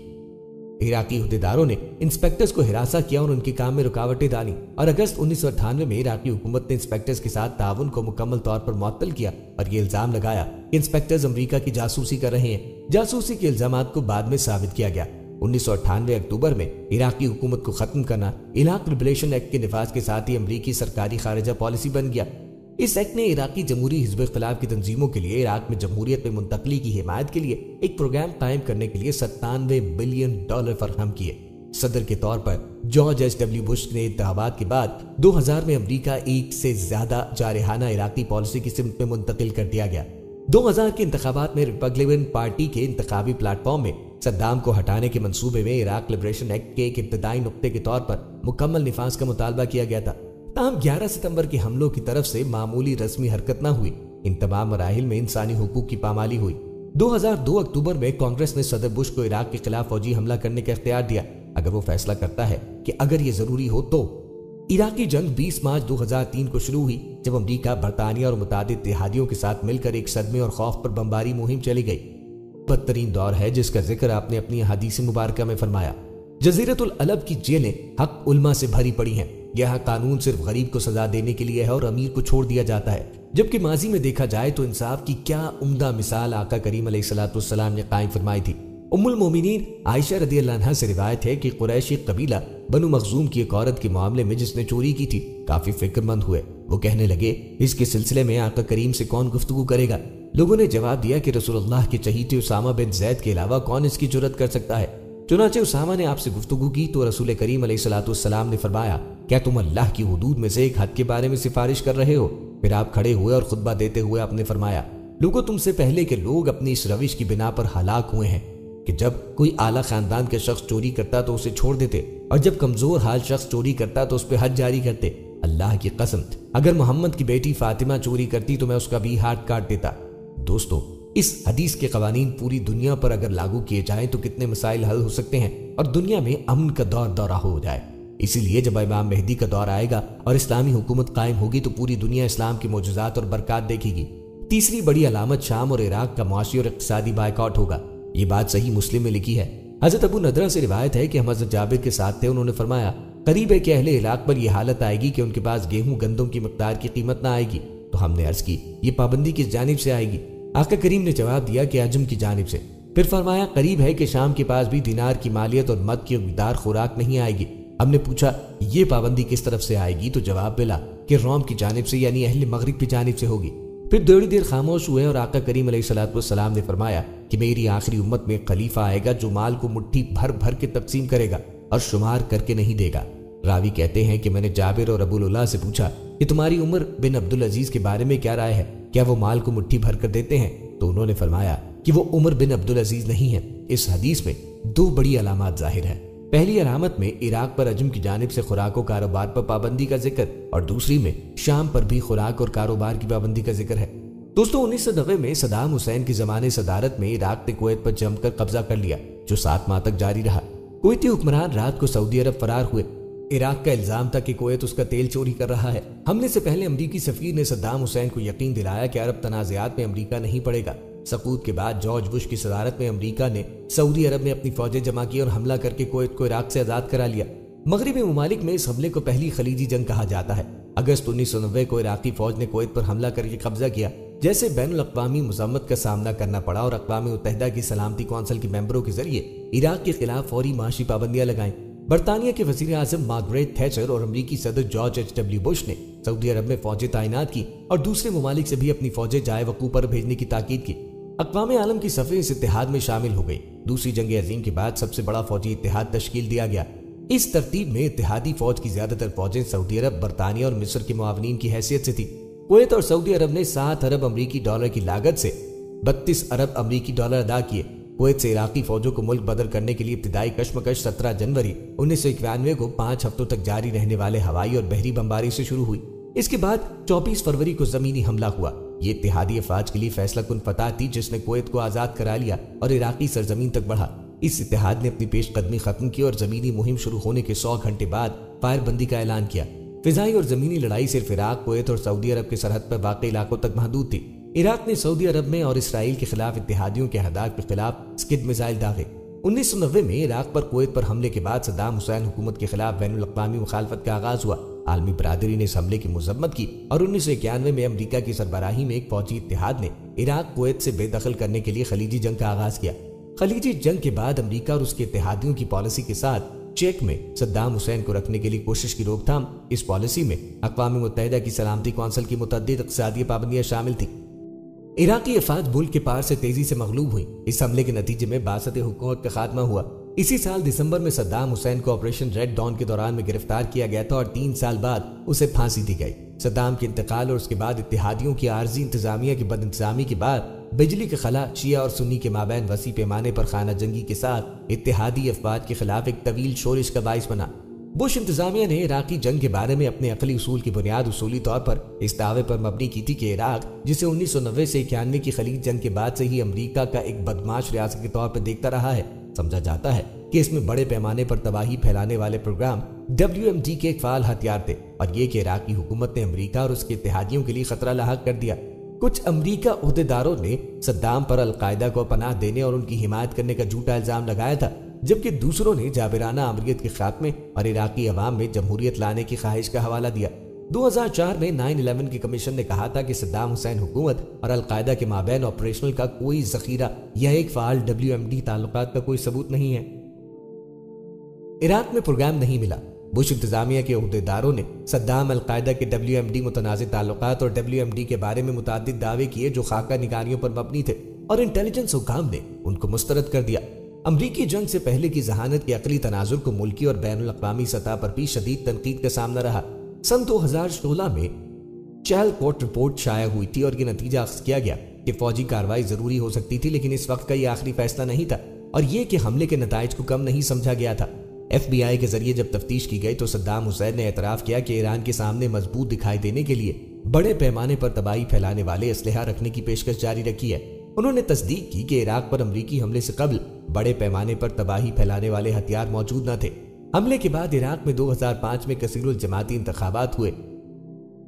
S1: عراقی عہدیداروں نے انسپیکٹرز کو ہراساں کیا اور ان کے کام میں رکاوٹیں ڈالیں، اور اگست 1998 میں عراقی حکومت نے انسپیکٹرز کے ساتھ تعاون کو مکمل طور پر معطل کیا اور یہ الزام لگایا کہ انسپیکٹرز امریکہ کی جاسوسی کر رہے ہیں۔ جاسوسی کے الزامات کو بعد میں ثابت کیا گیا۔ 1998 اکتوبر میں عراقی حکومت کو ختم کرنا عراق لبریشن ایکٹ کے نفاذ کے ساتھ ہی امریکی سرکاری خارجہ پالیسی بن گیا۔ اس ایکٹ نے عراقی جمہوری حزب اختلاف کی تنظیموں کے لیے عراق میں جمہوریت میں منتقلی کی حمایت کے لیے ایک پروگرام قائم کرنے کے لیے $97 بلین فراہم کیے۔ صدر کے طور پر جارج H.W. بش نے انتخابات کے بعد 2000 میں امریکہ ایک سے زیادہ جارحانہ عراقی پالیسی کی سمت میں منتقل کر دیا گیا۔ 2000 کے انتخابات میں ریپبلکن پارٹی کے انتخابی پلیٹ فارم میں صدام کو ہٹانے کے منصوبے میں عراق لبریشن ایکٹ کے ایک ابتدائی نقطے کے طور پر مکمل نفاذ کا مطالبہ کیا گیا تھا۔ تاہم 11 ستمبر کے حملوں کی طرف سے معمولی رسمی حرکت نہ ہوئی۔ ان تمام مراحل میں انسانی حقوق کی پامالی ہوئی۔ 2002 اکتوبر میں کانگریس نے صدر بش کو عراق کے خلاف فوجی حملہ کرنے کا اختیار دیا اگر وہ فیصلہ کرتا ہے کہ اگر یہ ضروری ہو تو۔ عراقی جنگ 20 مارچ 2003 کو شروع ہوئی جب امریکہ، برطانیہ اور متعدد اتحادیوں کے ساتھ مل کر ایک صدمے اور خوف پر بمباری مہم چلی گئی۔ بدترین دور ہے جس کا ذکر آپ نے اپنی احادیث مبارکہ میں فرمایا۔ جزیرۃ العرب کی جیلیں حق علماء سے بھری پڑی ہیں۔ یہاں قانون صرف غریب کو سزا دینے کے لیے ہے اور امیر کو چھوڑ دیا جاتا ہے، جبکہ ماضی میں دیکھا جائے تو انصاف کی کیا عمدہ مثال آقا کریم علیہ الصلوۃ والسلام نے قائم فرمائی تھی۔ ام المومنین عائشہ رضی اللہ عنہا سے روایت ہے کہ قریشی قبیلہ بنو مخزوم کی ایک عورت کے معاملے میں جس نے چوری کی تھی کافی فکر مند ہوئے۔ وہ کہنے لگے اس کے سلسلے میں آقا کریم سے کون گفتگو کرے گا؟ لوگوں نے جواب دیا کہ رسول اللہ کے چہیتے اسامہ بن زید کے علاوہ کون اس کی جرات کر سکتا ہے؟ چنانچہ اسامہ نے آپ سے گفتگو کی تو رسول کریم علیہ الصلوۃ والسلام نے فرمایا کیا تم اللہ کی حدود میں سے ایک حد کے بارے میں سفارش کر رہے ہو؟ پھر آپ کھڑے ہوئے اور خطبہ دیتے ہوئے آپ نے فرمایا لوگوں تم سے پہلے کے لوگ اپنی اس روش کی بنا پر ہلاک ہوئے ہیں کہ جب کوئی اعلیٰ خاندان کا شخص چوری کرتا تو اسے چھوڑ دیتے اور جب کمزور حال شخص چوری کرتا تو اس پہ حد جاری کرتے۔ اللہ کی قسم اگر محمد کی بیٹی فاطمہ چوری کرتی تو میں اس کا بھی ہاتھ کاٹ دیتا۔ دوستو اس حدیث کے قوانین پوری دنیا پر اگر لاگو کیے جائیں تو کتنے مسائل حل ہو سکتے ہیں اور دنیا میں امن کا دورہ ہو جائے۔ اسی لیے جب امام مہدی کا دور آئے گا اور اسلامی حکومت قائم ہوگی تو پوری دنیا اسلام کے معجزات اور برکات دیکھے گی۔ تیسری بڑی علامت شام اور عراق کا معاشی اور اقتصادی بائیکاٹ ہوگا۔ یہ بات صحیح مسلم میں لکھی ہے۔ حضرت ابو نضرہ سے روایت ہے کہ ہم حضرت جابر کے ساتھ تھے، انہوں نے فرمایا قریب ہے کہ اہل عراق پر یہ حالت آئے گی کہ ان کے پاس گیہوں گندم کی مقدار کی قیمت نہ آئے گی۔ تو ہم نے عرض کی یہ پابندی کس جانب سے آئے گی؟ آقا کریم نے جواب دیا کہ عجم کی جانب سے۔ پھر فرمایا قریب ہے کہ شام کے پاس بھی دینار کی مالیت اور مد کی مقدار خوراک نہیں آئے گی۔ ہم نے پوچھا یہ پابندی کس طرف سے آئے گی؟ تو جواب ملا کہ روم کی جانب سے یعنی اہل مغرب کی جانب سے ہوگی۔ پھر تھوڑی دیر خاموش ہوئے اور آقا کریم علیہ الصلوۃ والسلام نے فرمایا کہ میری آخری امت میں خلیفہ آئے گا جو مال کو مٹھی بھر بھر کے تقسیم کرے گا اور شمار کر کے نہیں دے گا۔ راوی کہتے ہیں کہ میں نے جابر اور ابو اللہ سے پوچھا کہ تمہاری عمر بن عبدالعزیز کے بارے میں کیا رائے ہے، کیا وہ مال کو مٹھی بھر کر دیتے ہیں؟ تو انہوں نے فرمایا کہ وہ عمر بن عبدالعزیز نہیں ہے۔ اس حدیث میں دو بڑی علامات ظاہر ہیں۔ پہلی علامت میں عراق پر عجم کی جانب سے خوراک و کاروبار پر پابندی کا ذکر اور دوسری میں شام پر بھی خوراک اور کاروبار کی پابندی کا ذکر ہے۔ دوستو 1990 میں صدام حسین کی زمانے صدارت میں عراق نے کویت پر جم کر قبضہ کر لیا جو 7 ماہ تک جاری رہا۔ کویتی حکمران رات کو سعودی عرب فرار ہوئے۔ عراق کا الزام تھا کہ کویت اس کا تیل چوری کر رہا ہے۔ حملے سے پہلے امریکی سفیر نے صدام حسین کو یقین دلایا کہ عرب تنازعات میں امریکہ نہیں پڑے گا۔ سقوط کے بعد جارج بش کی صدارت میں امریکہ نے سعودی عرب میں اپنی فوجیں جمع کی اور حملہ کر کے کویت کو عراق سے آزاد کرا لیا۔ مغربی ممالک میں اس حملے کو پہلی خلیجی جنگ کہا جاتا ہے۔ اگست 1990 کو عراقی فوج نے کویت پر حملہ کر کے قبضہ کیا، جیسے بین الاقوامی مذمت کا سامنا کرنا پڑا اور اقوام متحدہ کی سلامتی کونسل کے ممبروں کے ذریعے عراق کے خلاف فوری معاشی پابندیاں لگائیں۔ برطانیہ کے وزیر اعظم مارگریٹ تھیچر اور امریکی صدر جارج H.W. بش نے سعودی عرب میں فوجیں تعینات کی اور دوسرے ممالک سے بھی اپنی فوجیں جائے وقوع پر بھیجنے کی تاکید کی۔ اقوام عالم کی صفیں اس اتحاد میں شامل ہو گئی۔ دوسری جنگ عظیم کے بعد سب سے بڑا فوجی اتحاد تشکیل دیا گیا۔ اس ترتیب میں اتحادی فوج کی زیادہ تر فوجیں سعودی عرب، برطانیہ اور مصر کے معاونین کی حیثیت سے تھی۔ کویت اور سعودی عرب نے 7 ارب امریکی ڈالر کی لاگت سے 32 ارب امریکی ڈالر ادا کیے۔ کویت سے عراقی فوجوں کو ملک بدر کرنے کے لیے ابتدائی کشمکش 17 جنوری 1991 کو 5 ہفتوں تک جاری رہنے والے ہوائی اور بحری بمباری سے شروع ہوئی۔ اس کے بعد 24 فروری کو زمینی حملہ ہوا۔ یہ اتحادی افواج کے لیے فیصلہ کن فتح تھی جس نے کویت کو آزاد کرا لیا اور عراقی سرزمین تک بڑھا۔ اس اتحاد نے اپنی پیش قدمی ختم کی اور زمینی مہم شروع ہونے کے 100 گھنٹے بعد فائر بندی کا اعلان کیا۔ فضائی اور زمینی لڑائی صرف عراق، کویت اور سعودی عرب کے سرحد پر واقع علاقوں تک محدود تھی۔ عراق نے سعودی عرب میں اور اسرائیل کے خلاف اتحادیوں کے اہداف کے خلاف اسکڈ میزائل داغے۔ 1990 میں عراق پر کویت پر حملے کے بعد صدام حسین حکومت کے خلاف بین الاقوامی مخالفت کا آغاز ہوا۔ عالمی برادری نے اس حملے کی مذمت کی اور 1991 میں امریکہ کی سربراہی میں ایک فوجی اتحاد نے عراق کویت سے بے دخل کرنے کے لیے خلیجی جنگ کا آغاز کیا۔ خلیجی جنگ کے بعد امریکہ اور اس کے اتحادیوں کی پالیسی کے ساتھ چیک میں صدام حسین کو رکھنے کے لیے کوشش کی روک تھام۔ اس پالیسی میں اقوام متحدہ کی سلامتی کونسل کی متعدد اقتصادی پابندیاں شامل تھیں۔ عراقی افواج ملک کے پار سے تیزی سے مغلوب ہوئی۔ اس حملے کے نتیجے میں باسط حکومت کا خاتمہ ہوا۔ اسی سال دسمبر میں صدام حسین کو آپریشن ریڈ ڈان کے دوران میں گرفتار کیا گیا تھا اور 3 سال بعد اسے پھانسی دی گئی۔ صدام کے انتقال اور اس کے بعد اتحادیوں کی عارضی انتظامیہ کی بد انتظامی کے بعد بجلی کے خلا شیعہ اور سنی کے مابین وسیع پیمانے پر خانہ جنگی کے ساتھ اتحادی افواج کے خلاف ایک طویل شورش کا باعث بنا۔ بش انتظامیہ نے عراقی جنگ کے بارے میں اپنے عقلی اصول کی بنیاد اصولی طور پر اس دعوے پر مبنی کی تھی کہ عراق، جسے 1990 سے 91 کی خلیج جنگ کے بعد سے ہی امریکہ کا ایک بدمعاش ریاست کے طور پر دیکھتا رہا ہے، سمجھا جاتا ہے کہ اس میں بڑے پیمانے پر تباہی پھیلانے والے پروگرام WMD کے ایک فعال ہتھیار تھے، اور یہ کہ عراقی حکومت نے امریکہ اور اس کے اتحادیوں کے لیے خطرہ لاحق کر دیا۔ کچھ امریکہ عہدیداروں نے صدام پر القاعدہ کو پناہ دینے اور ان کی حمایت کرنے کا جھوٹا الزام لگایا تھا، جبکہ دوسروں نے جابرانہ آمریت کے خاتمے اور عراقی عوام میں جمہوریت لانے کی خواہش کا حوالہ دیا۔ 2004 میں 9/11 کی کمیشن نے کہا تھا کہ صدام حسین حکومت اور القاعدہ کے مابین آپریشنل کا کوئی ذخیرہ یا ایک فعال WMD تعلقات کا کوئی ثبوت نہیں ہے۔ عراق میں پروگرام نہیں ملا۔ بش انتظامیہ کے عہدیداروں نے صدام القاعدہ کے WMD متنازع تعلقات اور WMD کے بارے میں متعدد دعوے کیے جو خاکہ نگاریوں پر مبنی تھے، اور انٹیلیجنس حکام نے ان کو مسترد کر دیا۔ امریکی جنگ سے پہلے کی ذہانت کے عقلی تناظر کو ملکی اور بین الاقوامی سطح پر بھی شدید تنقید کا سامنا رہا۔ سن 2016 میں چیل کوٹ رپورٹ شائع ہوئی تھی اور یہ نتیجہ اخذ کیا گیا کہ فوجی کارروائی ضروری ہو سکتی تھی، لیکن اس وقت کا یہ آخری فیصلہ نہیں تھا، اور یہ کہ حملے کے نتائج کو کم نہیں سمجھا گیا تھا۔ FBI کے ذریعے جب تفتیش کی گئی تو صدام حسین نے اعتراف کیا کہ ایران کے سامنے مضبوط دکھائی دینے کے لیے بڑے پیمانے پر تباہی پھیلانے والے اسلحہ رکھنے کی پیشکش جاری رکھی ہے۔ انہوں نے تصدیق کی کہ عراق پر امریکی حملے سے قبل بڑے پیمانے پر تباہی پھیلانے والے ہتھیار موجود نہ تھے۔ حملے کے بعد عراق میں 2005 میں کثیر الجماعتی انتخابات ہوئے۔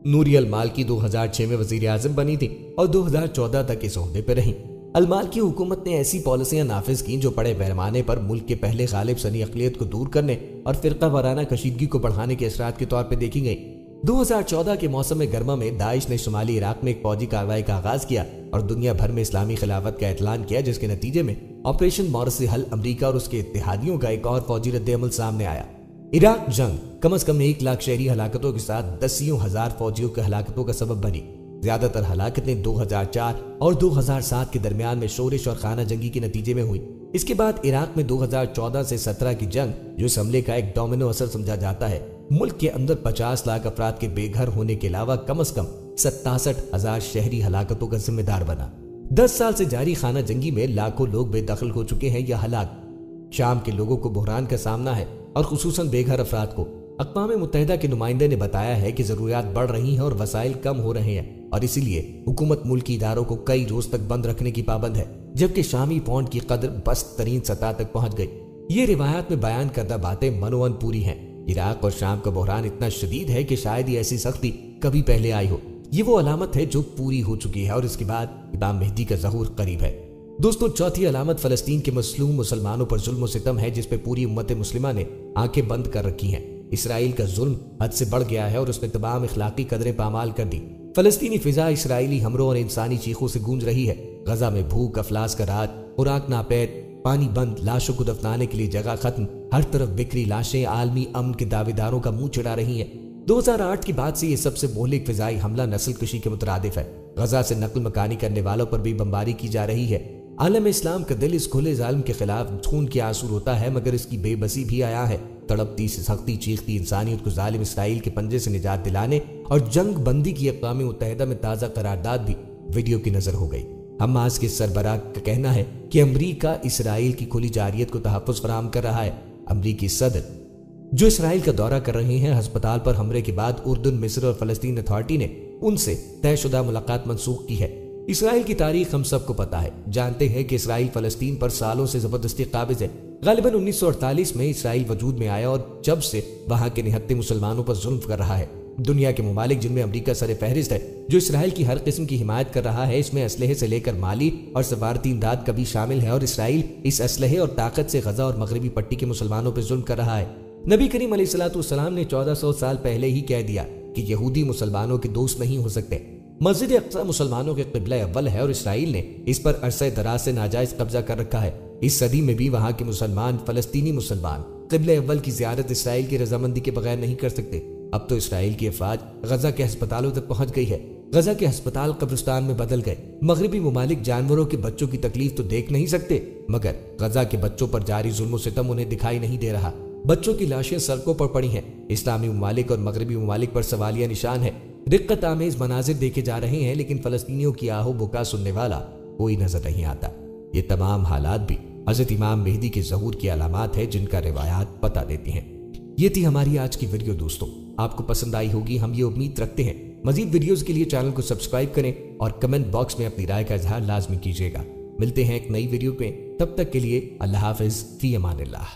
S1: نوری المالکی 2006 میں وزیر اعظم بنی تھی اور 2014 تک اس عہدے پہ رہیں۔ المالکی حکومت نے ایسی پالیسیاں نافذ کیں جو بڑے پیمانے پر ملک کے پہلے غالب سنی اقلیت کو دور کرنے اور فرقہ وارانہ کشیدگی کو بڑھانے کے اثرات کے طور پہ دیکھی گئی۔ 2014 کے موسم گرما میں داعش نے شمالی عراق میں ایک فوجی کارروائی کا آغاز کیا اور دنیا بھر میں اسلامی خلافت کا اعلان کیا، جس کے نتیجے میں آپریشن مورسی حل امریکہ اور اس کے اتحادیوں کا ایک اور فوجی رد عمل سامنے آیا۔ عراق جنگ کم از کم 1 لاکھ شہری ہلاکتوں کے ساتھ 10,000 فوجیوں کے ہلاکتوں کا سبب بنی۔ زیادہ تر ہلاکتیں 2004 اور 2007 کے درمیان میں شورش اور خانہ جنگی کے نتیجے میں ہوئی۔ اس کے بعد عراق میں 2014 سے 17 کی جنگ، جو اس حملے کا ایک ڈومینو اثر سمجھا جاتا ہے، ملک کے اندر 50 لاکھ افراد کے بے گھر ہونے کے علاوہ کم از کم 67,000 شہری ہلاکتوں کا ذمہ دار بنا۔ 10 سال سے جاری خانہ جنگی میں لاکھوں لوگ بے دخل ہو چکے ہیں یا ہلاک۔ شام کے لوگوں کو بحران کا سامنا ہے اور خصوصاً بے گھر افراد کو۔ اقوام متحدہ کے نمائندے نے بتایا ہے کہ ضروریات بڑھ رہی ہیں اور وسائل کم ہو رہے ہیں، اور اسی لیے حکومت ملکی اداروں کو کئی روز تک بند رکھنے کی پابند ہے، جبکہ شامی پاؤنڈ کی قدر پست ترین سطح تک پہنچ گئی۔ یہ روایات میں بیان کردہ باتیں منوان پوری ہیں۔ عراق اور شام کا بحران اتنا شدید ہے کہ شاید ہی ایسی سختی کبھی پہلے آئی ہو۔ یہ وہ علامت ہے جو پوری ہو چکی ہے اور اس کے بعد امام مہدی کا ظہور قریب ہے۔ دوستو، چوتھی علامت فلسطین کے مظلوم مسلمانوں پر ظلم و ستم ہے، جس پہ پوری امت مسلمہ نے آنکھیں بند کر رکھی ہیں۔ اسرائیل کا ظلم حد سے بڑھ گیا ہے اور اس نے تمام اخلاقی قدریں پامال کر دی۔ فلسطینی فضا اسرائیلی حملوں اور انسانی چیخوں سے گونج رہی ہے۔ غزہ میں بھوک، افلاس کا رات، خوراک ناپید، پانی بند، لاشوں کو دفنانے کے لیے جگہ ختم، ہر طرف بکھری لاشیں عالمی امن کے دعوے داروں کا منہ چڑھا رہی ہیں۔ 2008 کے بعد سے یہ سب سے مہلک فضائی حملہ نسل کشی کے مترادف ہے۔ غزہ سے نقل مکانی کرنے والوں پر بھی بمباری کی جا رہی ہے۔ عالم اسلام کا دل اس کھلے ظالم کے خلاف خون کے آنسو روتا ہے، مگر اس کی بے بسی بھی آیا ہے۔ تڑپتی سے سختی چیختی انسانیت کو ظالم اسرائیل کے پنجے سے نجات دلانے اور جنگ بندی کی اقوام متحدہ میں تازہ قرارداد بھی ویڈیو کی نظر ہو گئی۔ حماس کے سربراہ کا کہنا ہے کہ امریکہ اسرائیل کی کھلی جارحیت کو تحفظ فراہم کر رہا ہے۔ امریکی صدر جو اسرائیل کا دورہ کر رہے ہیں، ہسپتال پر حملے کے بعد اردن، مصر اور فلسطین اتھارٹی نے ان سے طے شدہ ملاقات منسوخ کی ہے۔ اسرائیل کی تاریخ ہم سب کو پتا ہے، جانتے ہیں کہ اسرائیل فلسطین پر سالوں سے زبردستی قابض ہے۔ غالباً 1948 میں اسرائیل وجود میں آیا اور جب سے وہاں کے نہتے مسلمانوں پر ظلم کر رہا ہے۔ دنیا کے ممالک جن میں امریکہ سر فہرست ہے، جو اسرائیل کی ہر قسم کی حمایت کر رہا ہے، اس میں اسلحے سے لے کر مالی اور سفارتی امداد کا بھی شامل ہے، اور اسرائیل اس اسلحے اور طاقت سے غزہ اور مغربی پٹی کے مسلمانوں پر ظلم کر رہا ہے۔ نبی کریم علیہ الصلوۃ والسلام نے 1400 سال پہلے ہی کہہ دیا کہ یہودی مسلمانوں کے دوست نہیں ہو سکتے۔ مسجد اقصی مسلمانوں کے قبلہ اول ہے اور اسرائیل نے اس پر عرصہ دراز سے ناجائز قبضہ کر رکھا ہے۔ اس صدی میں بھی وہاں کے مسلمان، فلسطینی مسلمان، قبلہ اول کی زیارت اسرائیل کی رضامندی کے بغیر نہیں کر سکتے۔ اب تو اسرائیل کی افواج غزہ کے ہسپتالوں تک پہنچ گئی ہے۔ غزہ کے ہسپتال قبرستان میں بدل گئے۔ مغربی ممالک جانوروں کے بچوں کی تکلیف تو دیکھ نہیں سکتے، مگر غزہ کے بچوں پر جاری ظلم و ستم انہیں دکھائی نہیں دے رہا۔ بچوں کی لاشیں سڑکوں پر پڑی ہیں۔ اسلامی ممالک اور مغربی ممالک پر سوالیہ نشان ہے۔ رقت آمیز مناظر دیکھے جا رہے ہیں، لیکن فلسطینیوں کی آہو بکا سننے والا کوئی نظر نہیں آتا۔ یہ تمام حالات بھی حضرت امام مہدی کے ظہور کی علامات ہے، جن کا روایات بتا دیتی ہیں۔ یہ تھی ہماری آج کی ویڈیو دوستوں، آپ کو پسند آئی ہوگی، ہم یہ امید رکھتے ہیں۔ مزید ویڈیوز کے لیے چینل کو سبسکرائب کریں اور کمنٹ باکس میں اپنی رائے کا اظہار لازمی کیجیے گا۔ ملتے ہیں ایک نئی ویڈیو پہ، تب تک کے لیے اللہ حافظ، فی امان اللہ۔